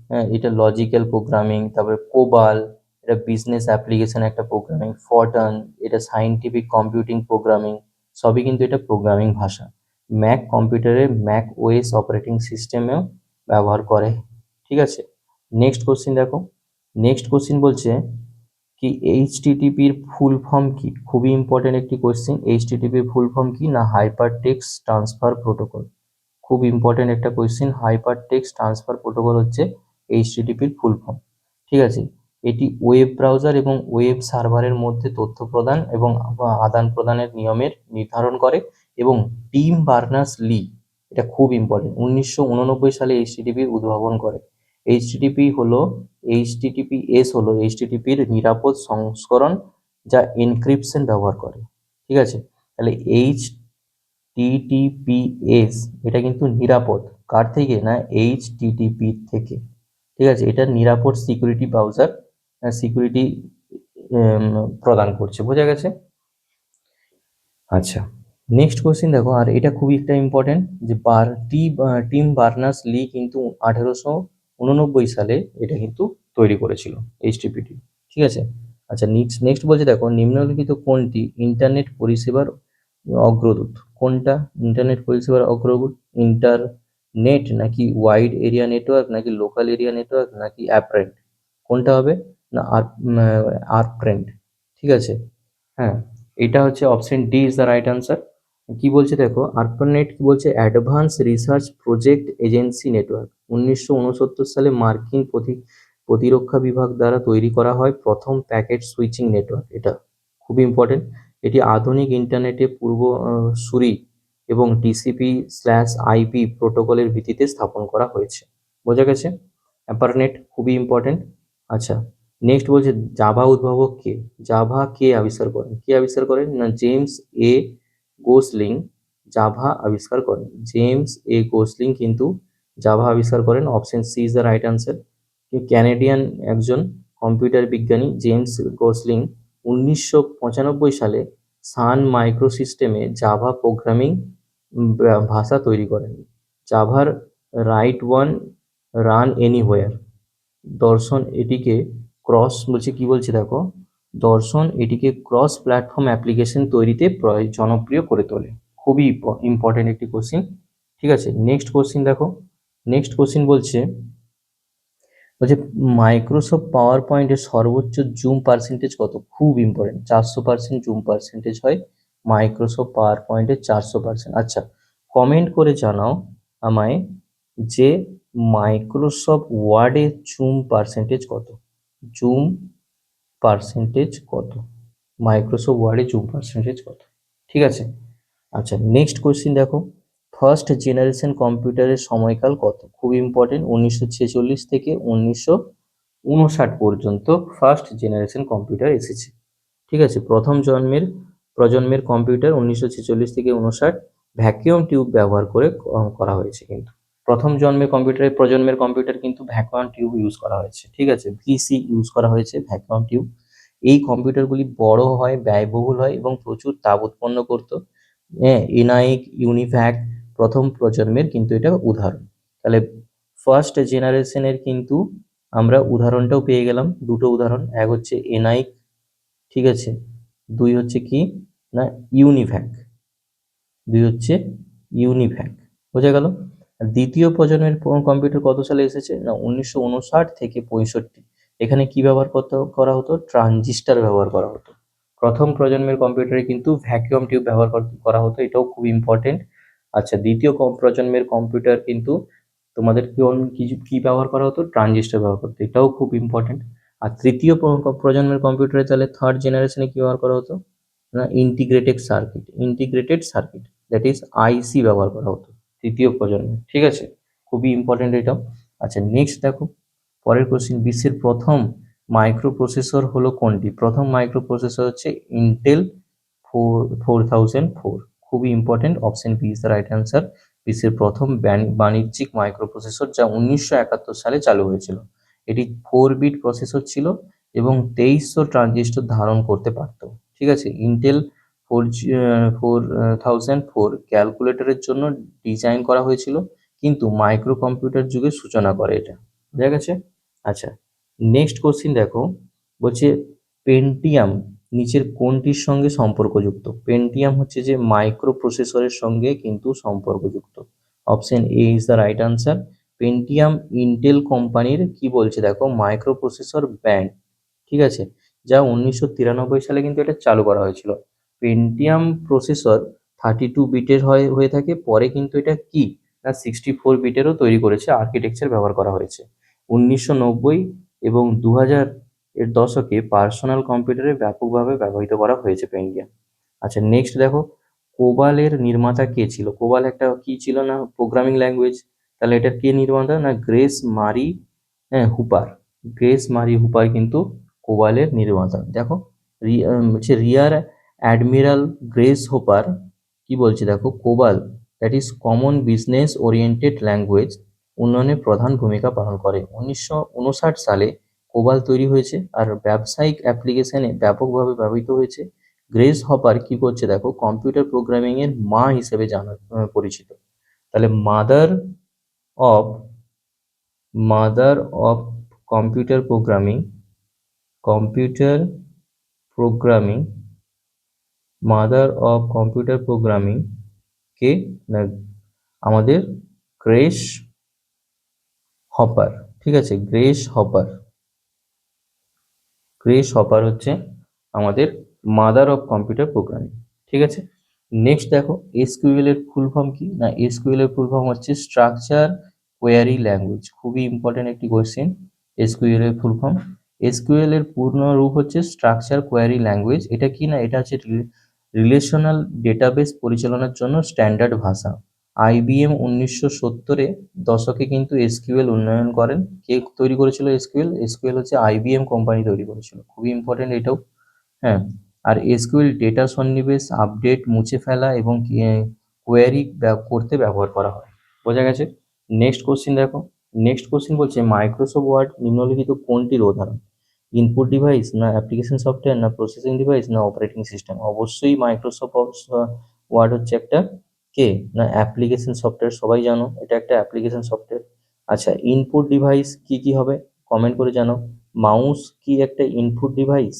হ্যাঁ এটা লজিক্যাল প্রোগ্রামিং, তারপরে কোবাল এটা বিজনেস অ্যাপ্লিকেশন একটা প্রোগ্রামিং, ফরটন এটা সায়েন্টিফিক কম্পিউটিং প্রোগ্রামিং, সবই কিন্তু এটা প্রোগ্রামিং ভাষা। ম্যাক কম্পিউটারে ম্যাক ওএস অপারেটিং সিস্টেমেও ব্যবহার করে, ঠিক আছে। নেক্সট কোশ্চিন দেখো, নেক্সট কোশ্চিন বলছে কি এইচটিটিপির ফুল ফর্ম কি, খুবই ইম্পর্টেন্ট একটি কোশ্চিন। এইচটিটিপির ফুল ফর্ম কি না হাইপার টেক্সট ট্রান্সফার প্রোটোকল, খুব ইম্পর্টেন্ট একটা question. Hyper text transfer protocol হচ্ছে এইচটিটিপির ফুল ফর্ম, ঠিক আছে। এটি ওয়েব ব্রাউজার এবং ওয়েব সার্ভারের মধ্যে তথ্য প্রদান এবং আদান প্রদানের নিয়মের নির্ধারণ করে। এবং টিম বার্নার্স লি, এটা খুব ইম্পর্টেন্ট, 1989 সালে এইচটিটিপির উদ্ভাবন করে। এইচটিটিপি হলো এইচটিটিপিএস হলো এইচটিটিপির নিরাপদ সংস্করণ যা এনক্রিপশন ব্যবহার করে, ঠিক আছে। তাহলে টিটিপিএস এটা কিন্তু নিরাপদ, কার থেকে না এইচটিটিপি থেকে, ঠিক আছে। এটা নিরাপদ সিকিউরিটি ব্রাউজার সিকিউরিটি প্রদান করছে, বোঝা গেছে। আচ্ছা, নেক্সট কোশ্চিন দেখো, আর এটা খুবই একটা ইম্পর্টেন্ট যে টিম বার্নার্স লি কিন্তু 1889 সালে এটা কিন্তু তৈরি করেছিল এইচটিপিটি, ঠিক আছে। আচ্ছা, নেক্সট নেক্সট বলছে দেখো, নিম্নলিখিত কোনটি ইন্টারনেট পরিষেবার অগ্রদূত, কোনটা ইন্টারনেট পরিষেবার অগ্রদূত, ইন্টারনেট নাকি ওয়াইড এরিয়া নেটওয়ার্ক নাকি লোকাল এরিয়া নেটওয়ার্ক নাকি অ্যাপরেন্ট, কোনটা হবে না আর্কপ্রেন্ট, ঠিক আছে। হ্যাঁ, এটা হচ্ছে option D is the right answer. কি বলছে দেখো, আর্পানেট কি বলছে, advance research project agency network, 1969 সালে মার্কিন প্রতিরক্ষা বিভাগ দ্বারা তৈরি করা হয় প্রথম প্যাকেট সুইচিং নেটওয়ার্ক, এটা খুবই ইম্পর্টেন্ট। এটি আধুনিক ইন্টারনেটে পূর্বসূরি এবং টিসিপি/আইপি প্রোটোকলের ভিত্তিতে স্থাপন করা হয়েছে, বোঝা গেছে। অ্যাপারনেট খুবই ইম্পর্টেন্ট। আচ্ছা, নেক্সট বলছে জাভা উদ্ভাবক কে, জাভা কে আবিষ্কার করেন, কে আবিষ্কার করেন না জেমস এ গোসলিং জাভা আবিষ্কার করেন, জেমস এ গোসলিং কিন্তু জাভা আবিষ্কার করেন। Option C is the right answer. Canadian একজন কম্পিউটার বিজ্ঞানী জেমস গোসলিং 1995 সালে সান মাইক্রো সিস্টেমে জাভা প্রোগ্রামিং ভাষা তৈরি করেন। জাভার রাইট ওয়ান রান এনিহোয়ার দর্শন এটিকে ক্রস বলছে, কি বলছে দেখো, দর্শন এটিকে ক্রস প্ল্যাটফর্ম অ্যাপ্লিকেশন তৈরিতে জনপ্রিয় করে তোলে, খুবই ইম্পর্টেন্ট একটি কোশ্চিন, ঠিক আছে। নেক্সট কোশ্চিন দেখো, নেক্সট কোশ্চিন বলছে বলছে মাইক্রোসফট পাওয়ার পয়েন্টের সর্বোচ্চ জুম পার্সেন্টেজ কত, খুব ইম্পর্টেন্ট, 400% জুম পার্সেন্টেজ হয় মাইক্রোসফট পাওয়ার পয়েন্টের, 400%। আচ্ছা, কমেন্ট করে জানাও আমায় যে মাইক্রোসফট ওয়ার্ডের জুম পার্সেন্টেজ কত, জুম পার্সেন্টেজ কত, মাইক্রোসফট ওয়ার্ডে জুম পার্সেন্টেজ কত, ঠিক আছে। আচ্ছা, নেক্সট কোয়েশ্চেন দেখো, ফার্স্ট জেনারেশন কম্পিউটারের সময়কাল কত, খুব ইম্পর্টেন্ট, 1946 থেকে 1959 পর্যন্ত ফার্স্ট জেনারেশন কম্পিউটার এসেছে, ঠিক আছে। প্রথম প্রজন্মের কম্পিউটার 1946 থেকে 1959 ভ্যাকুয়াম টিউব ব্যবহার করে করা হয়েছে, কিন্তু প্রথম প্রজন্মের কম্পিউটার কিন্তু ভ্যাকুয়াম টিউব ইউজ করা হয়েছে, ঠিক আছে, ভিসি ইউজ করা হয়েছে, ভ্যাকুয়াম টিউব। এই কম্পিউটারগুলি বড় হয়, ব্যয়বহুল হয় এবং প্রচুর তাপ উৎপন্ন করত। হ্যাঁ, এনআইক ইউনিভ্যাক প্রথম প্রজন্মের কিন্তু এটা উদাহরণ। তাহলে ফার্স্ট জেনারেশনের কিন্তু আমরা উদাহরণটাও পেয়ে গেলাম, দুটো উদাহরণ, এক হচ্ছে এনআইক, ঠিক আছে, দুই হচ্ছে কি না ইউনিভ্যাক, দুই হচ্ছে ইউনিভ্যাক, বোঝা গেল। আর দ্বিতীয় প্রজন্মের কম্পিউটার কত সালে এসেছে না 1959 থেকে 65। এখানে কি ব্যবহার করা হতো, ট্রানজিস্টার ব্যবহার করা হতো। প্রথম প্রজন্মের কম্পিউটারে কিন্তু ভ্যাকুয়াম টিউব ব্যবহার করা হতো, এটাও খুব ইম্পর্টেন্ট। আচ্ছা, দ্বিতীয় প্রজন্মের কম্পিউটার কিন্তু তোমাদের কি ব্যবহার করা হতো, ট্রানজিস্টার ব্যবহার করতো, এটাও খুব ইম্পর্টেন্ট। আর তৃতীয় প্রজন্মের কম্পিউটারে তাহলে থার্ড জেনারেশনে কি ব্যবহার করা হতো না ইন্টিগ্রেটেড সার্কিট দ্যাট ইজ আইসি ব্যবহার করা হতো তৃতীয় প্রজন্মে, ঠিক আছে, খুবই ইম্পর্টেন্ট এটাও। আচ্ছা, নেক্সট দেখো, পরের কোশ্চেন, বিশ্বের প্রথম মাইক্রো প্রসেসর হলো কোনটি, প্রথম মাইক্রো প্রসেসর হচ্ছে ইন্টেল 4004, খুবই important, option B is the right answer. বিশ্বের প্রথম বাণিজ্যিক মাইক্রো প্রসেসর যা 1971 সালে চালু হয়েছিল, এটি 4 বিট প্রসেসর ছিল এবং 2300 ট্রানজিস্টর ধারণ করতে পারত, ঠিক আছে। ইন্টেল 4004 ক্যালকুলেটরের জন্য ডিজাইন করা হয়েছিল, কিন্তু মাইক্রো কম্পিউটার যুগের সূচনা করে এটা। বুঝা গেছে? আচ্ছা, নেক্সট কোশ্চিন দেখো, বলছে পেন্টিয়াম নিচের কোনটির সঙ্গে সম্পর্কযুক্ত? পেন্টিয়াম হচ্ছে যে মাইক্রো প্রসেসরের সঙ্গে কিন্তু সম্পর্কযুক্ত। Option A is the right answer. Pentium Intel কোম্পানির কি বলছে দেখো, মাইক্রো প্রসেসর ব্র্যান্ড, ঠিক আছে, যা 1993 সালে কিন্তু এটা চালু করা হয়েছিল। পেন্টিয়াম প্রসেসর 32 বিটের হয়ে থাকে, পরে কিন্তু এটা কি না 64 বিটেরও তৈরি করেছে, আর্কিটেকচার ব্যবহার করা হয়েছে। 1990 এবং 2000 এর দশকে পার্সোনাল কম্পিউটারে ব্যাপকভাবে ব্যবহৃত করা হয়েছে পেন্টিয়াম। আচ্ছা, নেক্সট দেখো, কোবালের নির্মাতা কে ছিল? কোবাল একটা কি ছিল না প্রোগ্রামিং ল্যাঙ্গুয়েজ, তাহলে এটার কে নির্মাতা না গ্রেস মারি হুপার। গ্রেস মারি হুপার কিন্তু কোবালের নির্মাতা। দেখো হচ্ছে রিয়ার অ্যাডমিরাল গ্রেস হোপার কি বলছে দেখো, COBOL that is common business oriented language উন্নয়নে প্রধান ভূমিকা পালন করে। 1959 সালে কোবাল তৈরি হয়েছে আর ব্যবসায়িক অ্যাপ্লিকেশনে ব্যাপকভাবে ব্যবহৃত হয়েছে। গ্রেস হপার কি করছে দেখো, কম্পিউটার প্রোগ্রামিং এর মা হিসেবে পরিচিত। তাহলে of mother of computer programming computer programming mother of computer programming কে না আমাদের গ্রেস হপার। ঠিক আছে, গ্রেস হপার হচ্ছে আমাদের মাদার অফ কম্পিউটার প্রোগ্রামিং। ঠিক আছে, নেক্সট দেখো এসকিউএল এর ফুল ফর্ম কি না, এসকিউএল এর ফুল ফর্ম হচ্ছে স্ট্রাকচার কোয়ারি ল্যাঙ্গুয়েজ। খুবই ইম্পর্টেন্ট একটি কোয়েশ্চেন, এসকিউএল এর ফুল ফর্ম। এসকিউএল এর পূর্ণ রূপ হচ্ছে স্ট্রাকচার কোয়ারি ল্যাঙ্গুয়েজ। এটা কি না, এটা হচ্ছে রিলেশনাল ডেটাবেস পরিচালনার জন্য স্ট্যান্ডার্ড ভাষা। আইবিএম 1970 দশকে কিন্তু এসকিউএল উন্নয়ন করেন। কে তৈরি করেছিল এসকিউএল? এসকিউএল হচ্ছে আইবিএম কোম্পানি তৈরি করেছিল, খুবই ইম্পর্টেন্ট এটাও। হ্যাঁ, আর এসকিউএল ডেটা সন্নিবেশ, আপডেট, মুছে ফেলা এবং কোয়ারি করতে ব্যবহার করা হয়। বোঝা গেছে? নেক্সট কোশ্চিন দেখো, নেক্সট কোশ্চিন বলছে মাইক্রোসফট ওয়ার্ড নিম্নলিখিত কোনটির উদাহরণ? ইনপুট ডিভাইস না অ্যাপ্লিকেশন সফটওয়্যার না প্রসেসিং ডিভাইস না অপারেটিং সিস্টেম? অবশ্যই মাইক্রোসফট ওয়ার্ড হচ্ছে একটা কে না অ্যাপ্লিকেশন সফটওয়্যার। সবাই জানো এটা একটা অ্যাপ্লিকেশন সফটওয়্যার। আচ্ছা, ইনপুট ডিভাইস কি কি হবে কমেন্ট করে জানো। মাউস কি একটা ইনপুট ডিভাইস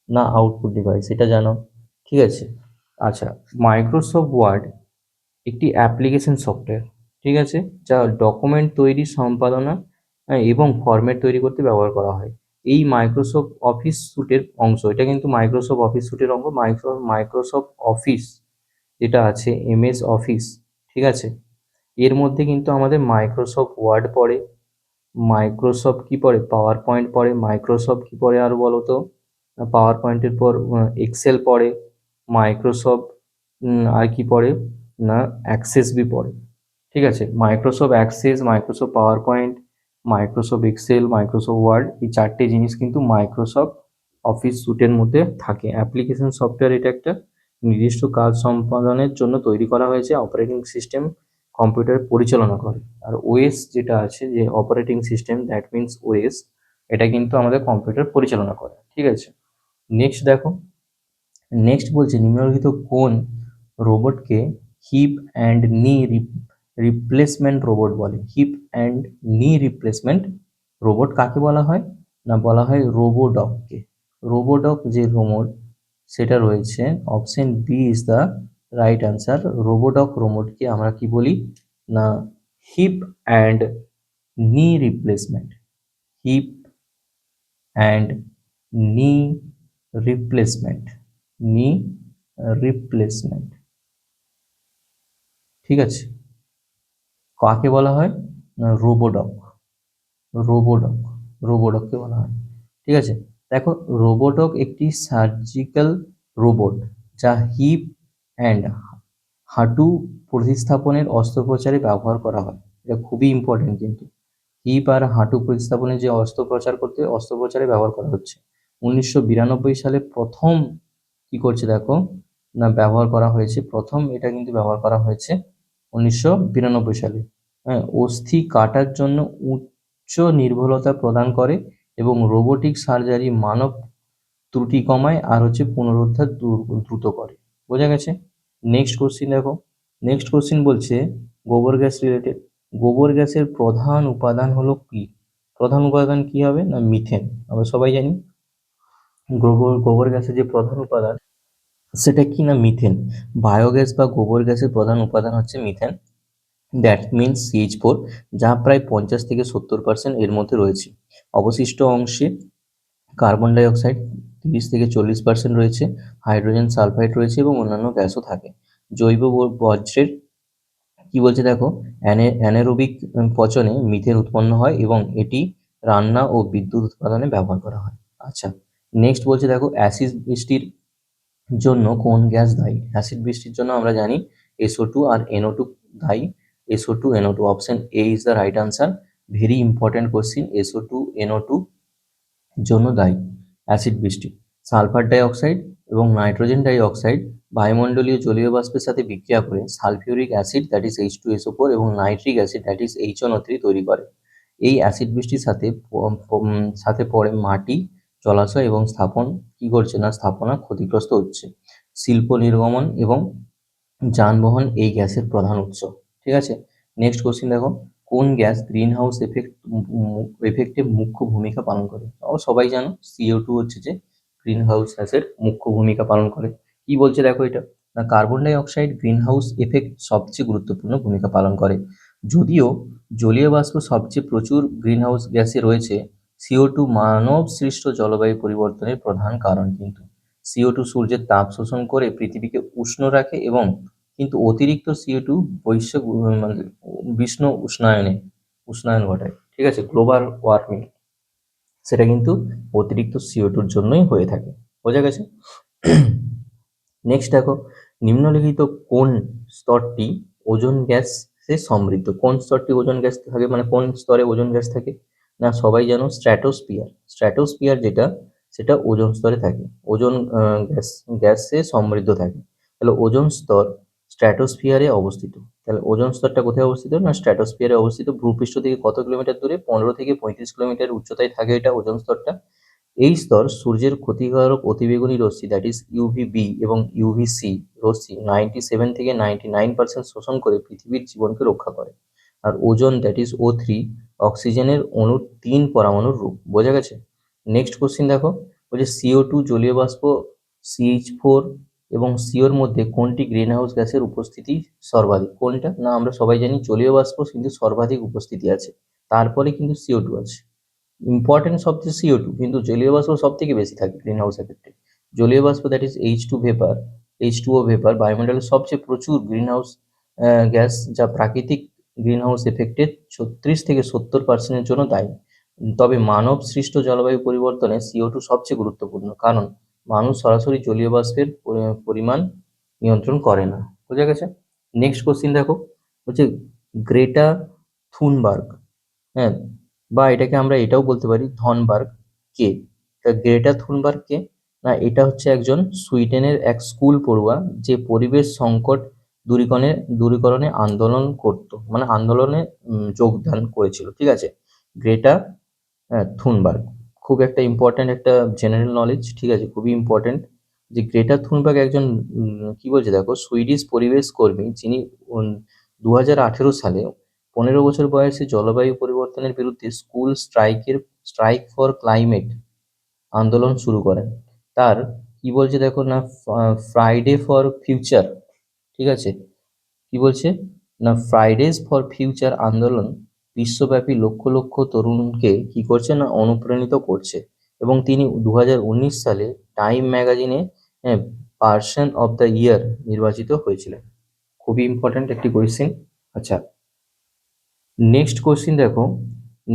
না আউটপুট ডিভাইস, এটা জানো। ঠিক আছে, আচ্ছা, মাইক্রোসফট ওয়ার্ড একটি অ্যাপ্লিকেশন সফটওয়্যার, ঠিক আছে, যা ডকুমেন্ট তৈরি, সম্পাদনা এবং ফরম্যাট তৈরি করতে ব্যবহার করা হয়। এই মাইক্রোসফট অফিস স্যুটের অংশ, এটা কিন্তু মাইক্রোসফট অফিস স্যুটের অঙ্গ। মাইক্রোসফট অফিস যেটা আছে এমএস অফিস, ঠিক আছে, এর মধ্যে কিন্তু আমাদের মাইক্রোসফট ওয়ার্ড পড়ে, মাইক্রোসফট কি পড়ে, পাওয়ার পয়েন্ট পড়ে, মাইক্রোসফট কি পড়ে আর বলো তো, পাওয়ার পয়েন্টের পর এক্সেল পড়ে, মাইক্রোসফট আর কি পড়ে না অ্যাক্সেস বি পড়ে। ঠিক আছে, Microsoft Access, Microsoft PowerPoint, Microsoft Excel, Microsoft Word, এই চারটে জিনিস কিন্তু মাইক্রোসফট অফিস স্যুটের মধ্যে থাকে। অ্যাপ্লিকেশন সফটওয়্যার এটা একটা নির্দিষ্ট কাজ সম্পাদনের জন্য তৈরি করা হয়েছে। অপারেটিং সিস্টেম কম্পিউটার পরিচালনা করে। আর ওএস যেটা আছে যে operating system, that means OS, এটা কিন্তু আমাদের কম্পিউটার পরিচালনা করে। ঠিক আছে, নেক্সট দেখো, নেক্সট বলছে নিম্নলিখিত কোন রোবটকে hip and knee replacement robot বলে? Hip and knee replacement robot কাকে বলা হয় না, বলা হয় রোবোডগকে। রোবোডগ যে রোবট সেটা রয়েছে, option B is the right answer. Robodog রোবটকে আমরা কি বলি না hip and knee replacement, hip and knee replacement, knee replacement. ঠিক আছে, কাকে বলা হয় না রোবোডগ, রোবোডগ, রোবোডগকে বলা হয়। ঠিক আছে, দেখো রোবোডগ একটি সার্জিক্যাল রোবট যা হিপ অ্যান্ড হাঁটু প্রতিস্থাপনের অস্ত্রোপচারে ব্যবহার করা হয়। এটা খুবই ইম্পর্টেন্ট কিন্তু, হিপ আর হাঁটু প্রতিস্থাপনের যে অস্ত্রোপচারে ব্যবহার করা হচ্ছে। 1992 সালে প্রথম কি করছে দেখো না ব্যবহার করা হয়েছে, প্রথম এটা কিন্তু ব্যবহার করা হয়েছে 1992 সালে। হ্যাঁ, অস্থি কাটার জন্য উচ্চ নির্ভুলতা প্রদান করে এবং রোবোটিক সার্জারি মানব ত্রুটি কমায় আর হচ্ছে পুনরুদ্ধার দ্রুত করে। বোঝা গেছে? নেক্সট কোশ্চিন দেখো, নেক্সট কোশ্চিন বলছে গোবর গ্যাস রিলেটেড। গোবর গ্যাসের প্রধান উপাদান হলো কি? প্রধান উপাদান কি হবে না মিথেন। আমরা সবাই জানি গোবর গোবর গ্যাসের যে প্রধান উপাদান সেটা কি না মিথেন। বায়োগ্যাস বা গোবর গ্যাসের প্রধান উপাদান হচ্ছে মিথেন, দ্যাট মিনস CH4, যা প্রায় 50 থেকে 70% এর মধ্যে রয়েছে। অবশিষ্ট অংশে কার্বন ডাই অক্সাইড 30 থেকে 40% রয়েছে, হাইড্রোজেন সালফাইড রয়েছে এবং অন্যান্য গ্যাসও থাকে। জৈব বর্জ্যের কি বলছে দেখো, অ্যানারোবিক পচনে মিথেন উৎপন্ন হয় এবং এটি রান্না ও বিদ্যুৎ উৎপাদনে ব্যবহার করা হয়। আচ্ছা, নেক্সট বলছে দেখো অ্যাসিড বৃষ্টির জন্য কোন গ্যাস দায়ী? অ্যাসিড বৃষ্টির জন্য আমরা জানি SO2 আর NO2 দায়ী। SO2 NO2, option A is the right answer. Very important question, SO2 NO2 জন্য দায়ী অ্যাসিড বৃষ্টি। সালফার ডাই অক্সাইড এবং নাইট্রোজেন ডাই অক্সাইড বায়ুমণ্ডলীয় জলীয় বাষ্পের সাথে বিক্রিয়া করে sulphuric acid that is H2SO4 এবং nitric acid that is HNO3 তৈরি করে। এই অ্যাসিড বৃষ্টির সাথে পড়ে মাটি, জলাশয় এবং কি করছে না স্থাপনা ক্ষতিগ্রস্ত হচ্ছে। শিল্প নির্গমন এবং যানবাহন এই গ্যাসের প্রধান উৎস। ঠিক আছে, নেক্সট কোশ্চিন দেখো, কোন গ্যাস গ্রিন হাউস এফেক্টে মুখ্য ভূমিকা পালন করে? সবাই জানো CO2 হচ্ছে যে গ্রিন হাউস গ্যাসের মুখ্য ভূমিকা পালন করে। কি বলছে দেখো এটা, না carbon die oxide green house effect সবচেয়ে গুরুত্বপূর্ণ ভূমিকা পালন করে। যদিও জলীয় বাষ্প সবচেয়ে প্রচুর গ্রিন হাউস গ্যাসে রয়েছে, CO2 মানব সৃষ্ট জলবায়ু পরিবর্তনের প্রধান কারণ। কিন্তু CO2 সূর্যের তাপ শোষণ করে পৃথিবীকে উষ্ণ রাখে এবং কিন্তু অতিরিক্ত CO2 মানে উষ্ণায়ন ঘটায়। ঠিক আছে, গ্লোবাল ওয়ার্মিং সেটা কিন্তু অতিরিক্ত CO2-র জন্যই হয়ে থাকে। বোঝা গেছে? নেক্সট দেখো, নিম্নলিখিত কোন স্তরটি ওজোন গ্যাসে সমৃদ্ধ? কোন স্তরটি ওজোন গ্যাস থাকে, মানে কোন স্তরে ওজোন গ্যাস থাকে? না সবাই জানো স্ট্র্যাটোস্ফিয়ার। স্ট্র্যাটোস্ফিয়ার যেটা সেটা ওজোন স্তরে থাকে, ওজোন গ্যাসে সমৃদ্ধ থাকে। তাহলে ওজোন স্তর স্ট্র্যাটোস্ফিয়ারে অবস্থিত। তাহলে ওজোন স্তরটা কোথায় অবস্থিত? না স্ট্র্যাটোস্ফিয়ারে অবস্থিত। ভূপৃষ্ঠ থেকে কত কিলোমিটার দূরে? 15 থেকে 35 কিলোমিটার উচ্চতায় থাকে এটা ওজোন স্তরটা। এই স্তর সূর্যের ক্ষতিকারক অতিবেগুনি রশ্মি দ্যাট ইজ UVB এবং UVC রশ্মি 97 থেকে 99% শোষণ করে পৃথিবীর জীবনকে রক্ষা করে। আর ওজোন দ্যাট ইজ O3 অক্সিজেনের অণুর 3 পরমাণুর রূপ। বোঝা গেছে? নেক্সট কোশ্চিন দেখো, বলছে CO2 জলীয় বাষ্প, CH4 এবং CO এর মধ্যে কোনটি গ্রিন হাউস গ্যাসের উপস্থিতি সর্বাধিক? কোনটা? না আমরা সবাই জানি জলীয় বাষ্প কিন্তু সর্বাধিক উপস্থিতি আছে, তারপরে কিন্তু CO2 আছে। ইম্পর্টেন্ট সবচেয়ে CO2, কিন্তু জলীয় বাষ্প সব থেকে বেশি থাকে গ্রিন হাউস এফেক্টে। জলীয় বাষ্প দ্যাট ইজ H2O ভেপার বায়ুমণ্ডলের সবচেয়ে প্রচুর গ্রিন হাউস গ্যাস, যা প্রাকৃতিক গ্রিন হাউস এফেক্টের 36 থেকে 70%-এর জন্য দায়ী। তবে মানব সৃষ্ট জলবায়ু পরিবর্তনে CO2 সবচেয়ে গুরুত্বপূর্ণ, কারণ মানুষ সরাসরি জলীয় বাষ্পের পরিমাণ নিয়ন্ত্রণ করে না। বোঝা গেছে? নেক্সট কোশ্চিন দেখো, হচ্ছে গ্রেটা থুনবার্গ, হ্যাঁ, বা এটাকে আমরা এটাও বলতে পারি থনবার্গ কে? তা গ্রেটা থুনবার্গ কে? না এটা হচ্ছে একজন সুইডেনের এক স্কুল পড়ুয়া যে পরিবেশ সংকট দূরীকরণে আন্দোলন করত, মানে আন্দোলনে যোগদান করেছিল। ঠিক আছে, গ্রেটা থুনবার্গ খুব একটা ইম্পর্ট্যান্ট একটা জেনারেল নলেজ। ঠিক আছে, খুবই ইম্পর্ট্যান্ট যে গ্রেটা থুনবার্গ একজন কি বলছে দেখো, সুইডিশ পরিবেশ কর্মী, যিনি 2018 সালে 15 বছর বয়সে জলবায়ু পরিবর্তনের বিরুদ্ধে স্ট্রাইক ফর ক্লাইমেট আন্দোলন শুরু করেন। তার কি বলছে দেখো না, ফ্রাইডে ফর ফিউচার, ঠিক আছে, কি বলছে না ফ্রাইডেজ ফর ফিউচার আন্দোলন বিশ্বব্যাপী লক্ষ লক্ষ তরুণকে কি করছে না অনুপ্রাণিত করছে। এবং তিনি 2019 সালে টাইম ম্যাগাজিনে পার্সন অফ দ্য ইয়ার নির্বাচিত হয়েছিলেন। খুবই ইম্পর্ট্যান্ট একটি কোয়েশ্চেন। আচ্ছা, নেক্সট কোশ্চিন দেখো,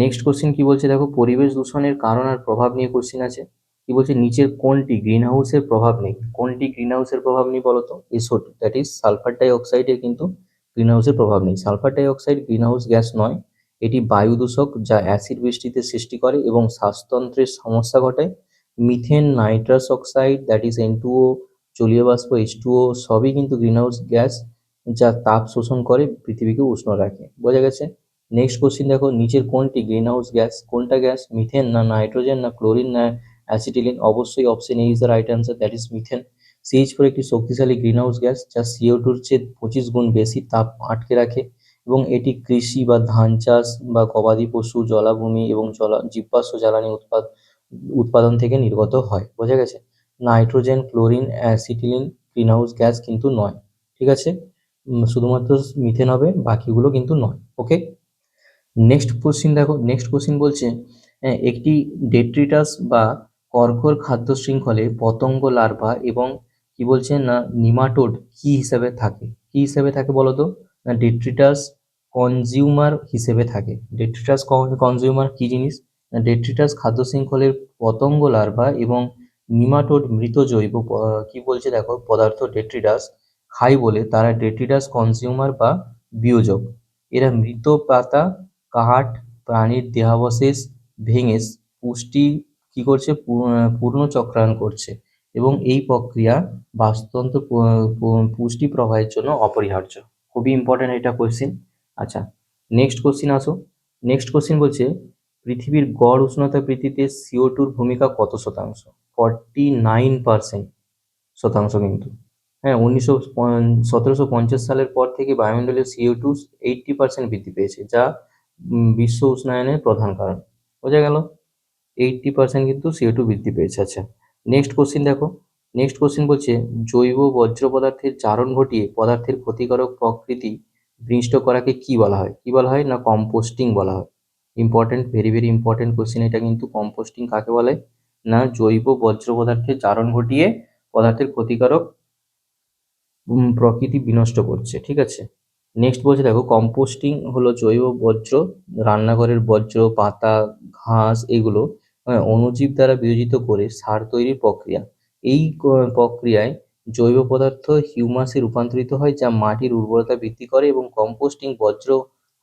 নেক্সট কোশ্চিন কি বলছে দেখো, পরিবেশ দূষণের কারণ আর প্রভাব নিয়ে কোশ্চিন আছে। কি বলছে, নিচের কোনটি গ্রিন হাউসের প্রভাব নেই? কোনটি গ্রিন হাউসের প্রভাব নেই বলতো? SO2 that is sulphur die অক্সাইডের কিন্তু গ্রিন হাউসের প্রভাব নেই। Sulphur die oxide green house gas নয়, এটি বায়ু দূষক যা অ্যাসিড বৃষ্টিতে সৃষ্টি করে এবং শ্বাসতন্ত্রের সমস্যা ঘটায়। Methane, nitrous oxide that is N2O, জলীয় বাষ্প H2O সবই কিন্তু গ্রিন হাউস গ্যাস যা তাপ শোষণ করে পৃথিবীকে উষ্ণ রাখে। বোঝা গেছে? নেক্সট কোশ্চিন দেখো, নিচের কোনটি গ্রিন হাউস গ্যাস? কোনটা গ্যাস? মিথেন না নাইট্রোজেন না ক্লোরিন না অ্যাসিটিলিন? অবশ্যই option A is the right answer, that is methane. CH4 একটি শক্তিশালী গ্রিনহাউস গ্যাস যা CO2-র চেয়ে 25 গুণ বেশি তাপ আটকে রাখে এবং এটি কৃষি বা ধান চাষ বা গবাদি পশু, জলাভূমি এবং জীবাশ্ম জ্বালানি উৎপাদন থেকে নির্গত হয়। বোঝা গেছে? Nitrogen, chlorine, acetylene greenhouse gas কিন্তু নয়। ঠিক আছে? শুধুমাত্র মিথেন হবে, বাকিগুলো কিন্তু নয়। ওকে? নেক্সট কোশ্চিন দেখো। নেক্সট কোশ্চিন বলছে একটি ডেট্রিটাস বা কর্কর খাদ্য শৃঙ্খলে পতঙ্গ লার্ভা এবং কি বলছে না নিমাটোড কি হিসেবে থাকে? কি হিসেবে থাকে বলো তো? না ডেট্রিটাস কনজিউমার হিসেবে থাকে। ডেট্রিটাস কনজিউমার কি জিনিস? না ডেট্রিটাস খাদ্য শৃঙ্খলের পতঙ্গ লার্ভা এবং নিমাটোড মৃত জৈব কি বলছে দেখো পদার্থ ডেট্রিটাস খায় বলে তারা ডেট্রিটাস কনজিউমার বা বিয়োজক। এরা মৃত পাতা, কাঠ, প্রাণীর দেহাবশেষ ভেঙে পুষ্টি কি করছে পূর্ণ চক্রায়ণ করছে এবং এই প্রক্রিয়া বাস্তুতন্ত্র পুষ্টি প্রবাহের জন্য অপরিহার্য। খুবই ইম্পর্টেন্ট এটা কোশ্চিন। আচ্ছা, নেক্সট কোশ্চিন আসো। নেক্সট কোশ্চিন বলছে পৃথিবীর গড় উষ্ণতা বৃদ্ধিতে CO2-র ভূমিকা কত শতাংশ? 49% কিন্তু। হ্যাঁ, 1750 সালের পর থেকে বায়ুমণ্ডলে CO2 80% বৃদ্ধি পেয়েছে, যা বিশ্ব উষ্ণায়নের প্রধান কারণ। বোঝা গেল? 80% কিন্তু CO2 বৃদ্ধি পেয়েছে। আচ্ছা, নেক্সট কোশ্চিন দেখো। নেক্সট কোশ্চিন বলছে জৈব বর্জ্য পদার্থের জারণ ঘটিয়ে পদার্থের ক্ষতিকারক প্রকৃতি বিনষ্ট করাকে কি বলা হয়? কি বলা হয়? না কম্পোস্টিং বলা হয়। Important, very very important question এটা কিন্তু। কম্পোস্টিং কাকে বলে? না জৈব বর্জ্য পদার্থের জারণ ঘটিয়ে পদার্থের ক্ষতিকারক প্রকৃতি বিনষ্ট করছে। ঠিক আছে? নেক্সট বলছে দেখো কম্পোস্টিং হলো জৈব বর্জ্য, রান্নাঘরের বর্জ্য, পাতা, ঘাস এগুলো অণুজীব দ্বারা বিয়োজিত করে সার তৈরির প্রক্রিয়া। এই প্রক্রিয়ায় জৈব পদার্থ হিউমাসে রূপান্তরিত হয় যা মাটির উর্বরতা বৃদ্ধি করে এবং কম্পোস্টিং বর্জ্য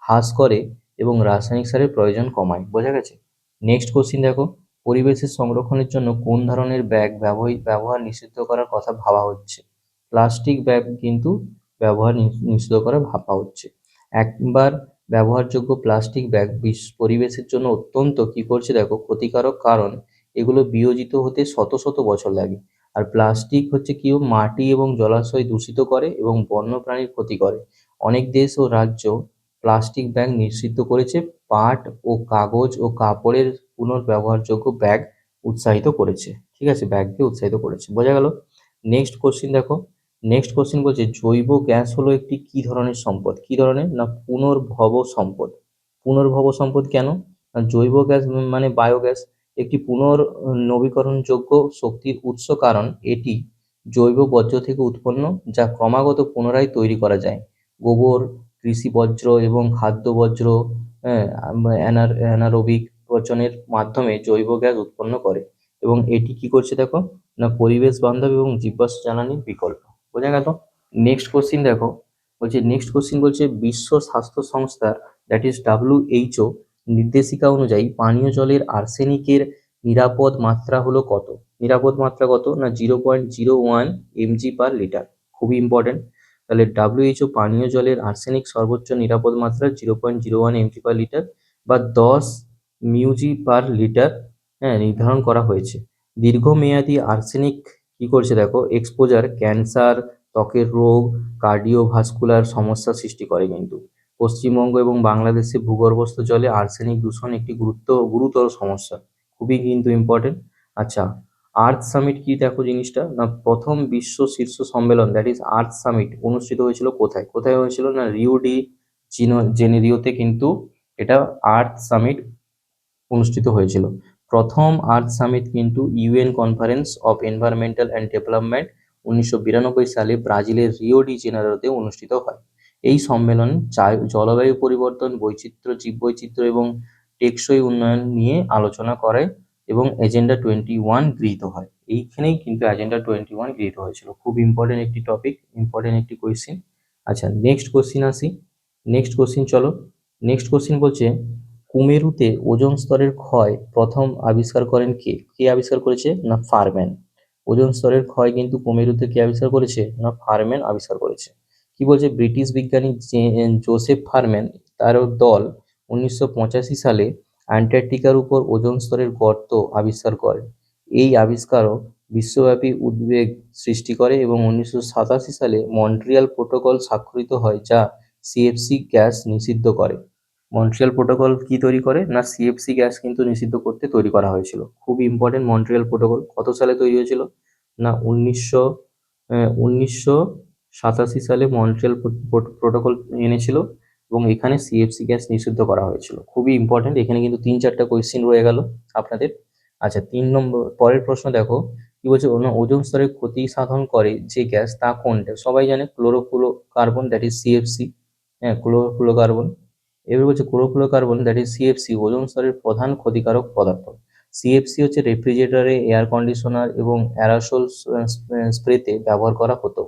হ্রাস করে এবং রাসায়নিক সারের প্রয়োজন কমায়। বোঝা গেছে? নেক্সট কোশ্চিন দেখো পরিবেশের সংরক্ষণের জন্য কোন ধরনের ব্যাগ ব্যবহার নিষিদ্ধ করার কথা ভাবা হচ্ছে? প্লাস্টিক ব্যাগ কিন্তু ব্যবহার নিষিদ্ধ করা ভাবা হচ্ছে। একবার ব্যবহারযোগ্য প্লাস্টিক ব্যাগ পরিবেশের জন্য অত্যন্ত কি করছে দেখো ক্ষতিকারক, কারণ এগুলো বিয়োজিত হতে শত শত বছর লাগে। আর প্লাস্টিক হচ্ছে কি মাটি এবং জলাশয় দূষিত করে এবং বন্যপ্রাণীর ক্ষতি করে। অনেক দেশ ও রাজ্য প্লাস্টিক ব্যাগ নিষিদ্ধ করেছে, পাট ও কাগজ ও কাপড়ের পুনর্ব্যবহারযোগ্য ব্যাগ উৎসাহিত করেছে। ঠিক আছে? ব্যাগকে উৎসাহিত করেছে। বোঝা গেল? নেক্সট কোশ্চিন দেখো। নেক্সট কোশ্চিন বলছে জৈব গ্যাস হলো একটি কি ধরনের সম্পদ? কি ধরনের? না পুনর্ভব সম্পদ। পুনর্ভব সম্পদ কেন? না জৈব গ্যাস মানে বায়োগ্যাস একটি নবীকরণযোগ্য শক্তির উৎস, কারণ এটি জৈব বর্জ্য থেকে উৎপন্ন যা ক্রমাগত পুনরায় তৈরি করা যায়। গোবর, কৃষি বর্জ্য এবং খাদ্য বর্জ্য অ্যানারোবিক পচনের মাধ্যমে জৈব গ্যাস উৎপন্ন করে এবং এটি কি করছে দেখো না পরিবেশ বান্ধব এবং জীবাশ্ম জ্বালানির বিকল্প। বোঝা গেল? নেক্সট কোশ্চিন দেখো। নেক্সট কোশ্চিন বলছে বিশ্ব স্বাস্থ্য সংস্থা দ্যাট ইজ WHO নির্দেশিকা অনুযায়ী পানীয় জলের আর্সেনিকের নিরাপদ মাত্রা হলো কত? নিরাপদ মাত্রা কত? না 0.01 mg/লিটার। খুবই ইম্পর্টেন্ট। তাহলে WHO পানীয় জলের আর্সেনিক সর্বোচ্চ নিরাপদ মাত্রা 0.01 mg/লিটার বা 10 μg/লিটার নির্ধারণ করা হয়েছে। দীর্ঘমেয়াদী আর্সেনিক কি করছে দেখো এক্সপোজার ক্যান্সার, ত্বকের রোগ, কার্ডিওভাস্কুলার সমস্যা সৃষ্টি করে কিন্তু। পশ্চিমবঙ্গ এবং বাংলাদেশে ভূগর্ভস্থ জলে আর্সেনিক দূষণ একটি গুরুতর সমস্যা। খুবই কিন্তু ইম্পর্টেন্ট। আচ্ছা, আর্থ সামিট কি দেখো জিনিসটা? না প্রথম বিশ্ব শীর্ষ সম্মেলন দ্যাট ইজ আর্থ সামিট অনুষ্ঠিত হয়েছিল কোথায়? কোথায় হয়েছিল? না রিও ডি জেনেরিওতে কিন্তু এটা আর্থ সামিট অনুষ্ঠিত হয়েছিল। প্রথম আর্থ সামিট কিন্তু UN conference of environmental and development 1992 সালে ব্রাজিলের রিও ডি জেনেরোতে অনুষ্ঠিত হয়। এই সম্মেলন জলবায়ু পরিবর্তন, বৈচিত্র্য, জীববৈচিত্র্য এবং টেকসই উন্নয়ন নিয়ে আলোচনা করে এবং এজেন্ডা 21 গৃহীত হয়। এইখানেই কিন্তু এজেন্ডা 21 গৃহীত হয়েছিল। খুব ইম্পর্টেন্ট একটি টপিক, ইম্পর্টেন্ট একটি কোয়েশ্চেন। আচ্ছা, নেক্সট কোশ্চিন আসি। নেক্সট কোশ্চিন চলো। নেক্সট কোশ্চিন বলছে কুমেরুতে ওজোন স্তরের ক্ষয় প্রথম আবিষ্কার করেন কে? কে আবিষ্কার করেছে? না ফারম্যান। ওজোন স্তরের ক্ষয় কিন্তু কুমেরুতে কে আবিষ্কার করেছে? না ফারম্যান আবিষ্কার করেছে। কি বলছে ব্রিটিশ বিজ্ঞানী জোসেফ ফারম্যান তার দল 1985 সালে অ্যান্টার্কটিকার উপর ওজোন স্তরের গর্ত আবিষ্কার করেন। এই আবিষ্কারও বিশ্বব্যাপী উদ্বেগ সৃষ্টি করে এবং 1987 সালে মন্ট্রিয়াল প্রোটোকল স্বাক্ষরিত হয় যা সিএফসি গ্যাস নিষিদ্ধ করে। মন্ট্রিয়াল প্রোটোকল কি তৈরি করে না সিএফসি গ্যাস কিন্তু নিষিদ্ধ করতে তৈরি করা হয়েছিল। খুব ইম্পর্টেন্ট মন্ট্রিয়াল প্রোটোকল কত সালে তৈরি হয়েছিল না 1987 সালে মন্ট্রিয়াল প্রোটোকল এনেছিল এবং এখানে সিএফসি গ্যাস নিষিদ্ধ করা হয়েছিল। খুবই ইম্পর্টেন্ট, এখানে কিন্তু 3-4টা কোয়েশ্চেন রয়ে গেল আপনাদের। আচ্ছা 3 নম্বর পরের প্রশ্ন দেখো কি বলছে, ওজোন স্তরে ক্ষতি সাধন করে যে গ্যাস তা কোনটা? সবাই জানে ক্লোরোফ্লোরোকার্বন, দ্যাট ইজ সিএফসি। হ্যাঁ, ক্লোরোফ্লোরোকার্বন। এবার বলছে chlorofluorocarbon that is CFC ozone স্তরের প্রধান ক্ষতিকারক পদার্থ। সিএফসি হচ্ছে রেফ্রিজারেটরে, এয়ার কন্ডিশনার এবং অ্যারাসোল স্প্রেতে ব্যবহার করা হতো।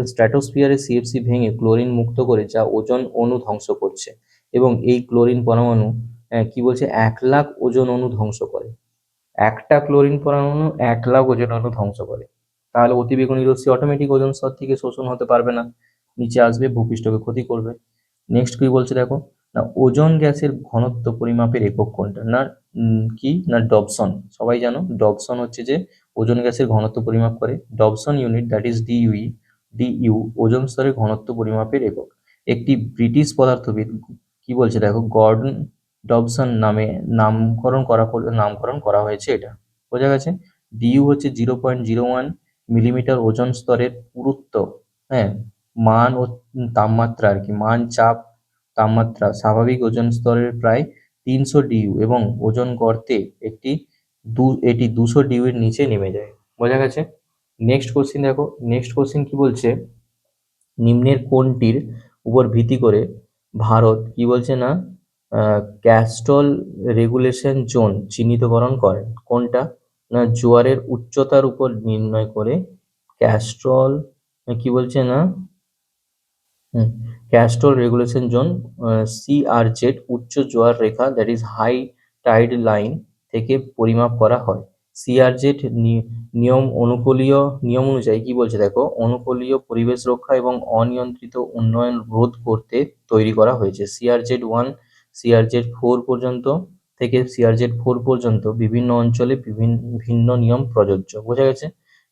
স্ট্র্যাটোস্ফিয়ারে সিএফসি ভেঙে ক্লোরিন মুক্ত করে যা ওজোন অণু ধ্বংস করছে এবং এই ক্লোরিন পরমাণু কি বলছে 1 লাখ ওজোন অণু ধ্বংস করে। একটা ক্লোরিন পরমাণু 1 লাখ ওজোন অণু ধ্বংস করে। তাহলে অতিবেগুনি রশ্মি অটোমেটিক ওজোন স্তর থেকে শোষণ হতে পারবে না, নিচে আসবে, ভূপৃষ্ঠকে ক্ষতি করবে। নেক্সট কি বলছে দেখো না ওজোন গ্যাসের ঘনত্ব পরিমাপের একক কোনটা? না কি না ডবসন। সবাই জানো ডবসন হচ্ছে যে ওজোন গ্যাসের ঘনত্ব পরিমাপ করে। Dobson unit that is DU ozone স্তরের ঘনত্ব পরিমাপের একক। একটি ব্রিটিশ পদার্থবিদ কি বলছে দেখো গর্ডন ডবসন নামে নামকরণ করা হয়েছে এটা। বোঝা গেছে? ডিইউ হচ্ছে 0.01 মিলিমিটার ওজোন স্তরের পুরুত্ব। হ্যাঁ, মান ও তাপমাত্রা আর কি, মান, চাপ, তাপমাত্রা স্বাভাবিক ওজোন স্তরের প্রায় 300 ডিইউ এবং ওজোন গর্তে এটি 200 ডিইউ এর নিচে নেমে যায়। বোঝা গেছে? নেক্সট কোশ্চিন দেখো, নেক্সট কোশ্চিন কি বলছে, নিম্নের কোনটির উপর ভিত্তি করে ভারত কি বলছে না ক্যাস্টল রেগুলেশন জোন চিহ্নিতকরণ করেন? কোনটা? না জোয়ারের উচ্চতার উপর নির্ণয় করে ক্যাস্ট্রল কি বলছে না ক্যাস্টল রেগুলেশন জোন সিআরজেড উচ্চ জোয়ার রেখা that is high tide line থেকে পরিমাপ করা হয়। সিআরজেড নিয়ম অনুযায়ী কি বলছে দেখো অনুকূলীয় পরিবেশ রক্ষা এবং অনিয়ন্ত্রিত উন্নয়ন রোধ করতে তৈরি করা হয়েছে। সিআরজেড 1 সিআরজেড 4 পর্যন্ত থেকে সিআরজেড 4 পর্যন্ত বিভিন্ন অঞ্চলে ভিন্ন নিয়ম প্রযোজ্য। বোঝা গেছে?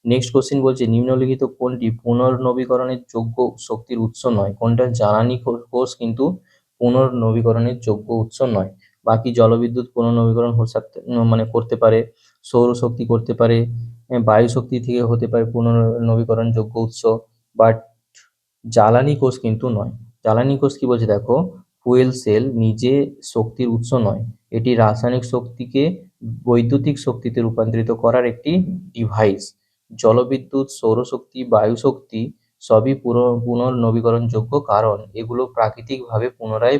নেক্সট কোশ্চিন বলছে নিম্নলিখিত কোনটি পুনর্নবীকরণের যোগ্য শক্তির উৎস নয়? কোনটা? জ্বালানি কোষ কিন্তু পুনর্নবীকরণের যোগ্য উৎস নয়। বাকি জলবিদ্যুৎ পুনর্নবীকরণ মানে করতে পারে, সৌরশক্তি করতে পারে, বায়ু শক্তি থেকে হতে পারে পুনর্নবীকরণ যোগ্য উৎস, বাট জ্বালানি কোষ কিন্তু নয়। জ্বালানি কোষ কি বলছে দেখো ফুয়েল সেল নিজে শক্তির উৎস নয়, এটি রাসায়নিক শক্তিকে বৈদ্যুতিক শক্তিতে রূপান্তরিত করার একটি ডিভাইস। জলবিদ্যুৎ, সৌরশক্তি, বায়ু শক্তি সবই পুনর্নবীকরণযোগ্য কারণ এগুলো প্রাকৃতিকভাবে পুনরায়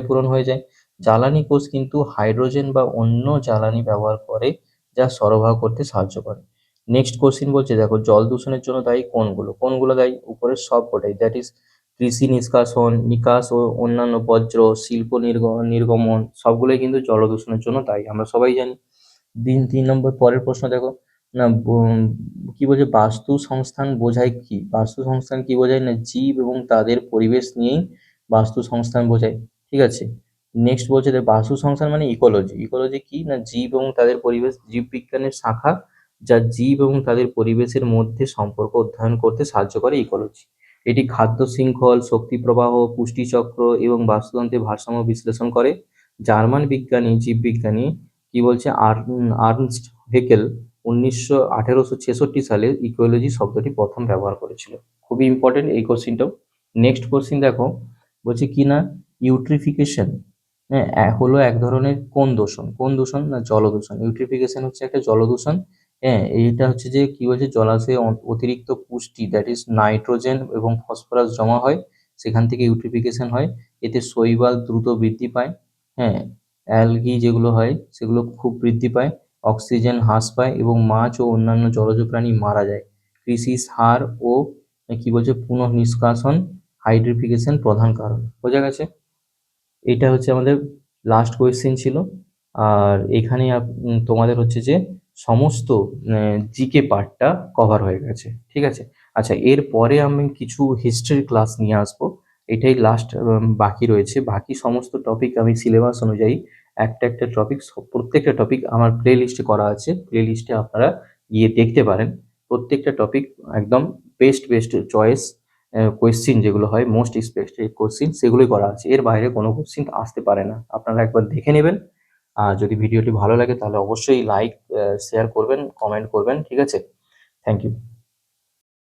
পূরণ হয়ে যায়। জ্বালানি কোষ কিন্তু হাইড্রোজেন বা অন্য জ্বালানি ব্যবহার করে যা সরবরাহ করতে সাহায্য করে। নেক্সট কোশ্চিন বলছে দেখো জল দূষণের জন্য দায়ী কোনগুলো দায়ী? উপরের সবকটাই, দ্যাট ইজ কৃষি নিকাশ ও অন্যান্য বর্জ্য, শিল্প নির্গমন সবগুলোই কিন্তু জল দূষণের জন্য দায়ী, আমরা সবাই জানি। 3 নম্বর পরের প্রশ্ন দেখো না কি বলছে বাস্তু সংস্থান বোঝায় কি? বাস্তু সংস্থান কি বোঝায় না জীব এবং তাদের পরিবেশ নিয়েই বাস্তু সংস্থান বোঝায়। ঠিক আছে? নেক্সট বলছে যে বাস্তু সংস্থান মানে ইকোলজি কি না জীব এবং তাদের পরিবেশ, জীববিজ্ঞানের শাখা যা জীব এবং তাদের পরিবেশের মধ্যে সম্পর্ক অধ্যয়ন করতে সাহায্য করে ইকোলজি। এটি খাদ্য শৃঙ্খল, শক্তি প্রবাহ, পুষ্টিচক্র এবং বাস্তুতন্ত্রের ভারসাম্য বিশ্লেষণ করে। জার্মান জীববিজ্ঞানী কি বলছে আর্নস্ট হেকেল 1866 সালে ইকোলজি শব্দটি প্রথম ব্যবহার করেছিল। খুবই ইম্পর্টেন্ট এই কোশ্চিনটাও। নেক্সট কোশ্চিন দেখো বলছে কি না ইউট্রিফিকেশন হ্যাঁ হলো এক ধরনের কোন দূষণ না জলদূষণ। ইউট্রিফিকেশন হচ্ছে একটা জলদূষণ। হ্যাঁ, এইটা হচ্ছে যে কি বলছে জলাশয়ে অতিরিক্ত পুষ্টি দ্যাট ইজ নাইট্রোজেন এবং ফসফরাস জমা হয়, সেখান থেকে ইউট্রিফিকেশন হয়। এতে শৈবাল দ্রুত বৃদ্ধি পায়। হ্যাঁ, অ্যালগি যেগুলো হয় সেগুলো খুব বৃদ্ধি পায়, অক্সিজেন হ্রাস পায় এবং মাছ ও অন্যান্য জলজ প্রাণী মারা যায়। কৃষি সার ও কি বলছে পুনঃনিষ্কাশন হাইড্রিফিকেশন প্রধান কারণ। বোঝা গেছে? এটা হচ্ছে আমাদের লাস্ট কোয়েশ্চেন ছিল। আর এখানে তোমাদের হচ্ছে যে সমস্ত জিকে পার্টটা কভার হয়ে গেছে। ঠিক আছে? আচ্ছা এরপরে আমি কিছু হিস্ট্রির ক্লাস নিয়ে আসবো, এটাই লাস্ট বাকি রয়েছে। বাকি সমস্ত টপিক আমি সিলেবাস অনুযায়ী একটা টপিক, প্রত্যেকটা টপিক আমার প্লে লিস্টে করা আছে। প্লে লিস্টে আপনারা গিয়ে দেখতে পারেন। প্রত্যেকটা টপিক একদম বেস্ট বেস্ট চয়েস কোয়েশ্চিন যেগুলো হয়, মোস্ট এক্সপেক্টেড কোয়েশ্চিন, সেগুলোই করা আছে। এর বাইরে কোনো কোয়েশ্চিন আসতে পারে না। আপনারা একবার দেখে নেবেন। আর যদি ভিডিওটি ভালো লাগে তাহলে অবশ্যই লাইক, শেয়ার করবেন, কমেন্ট করবেন। ঠিক আছে? Thank you.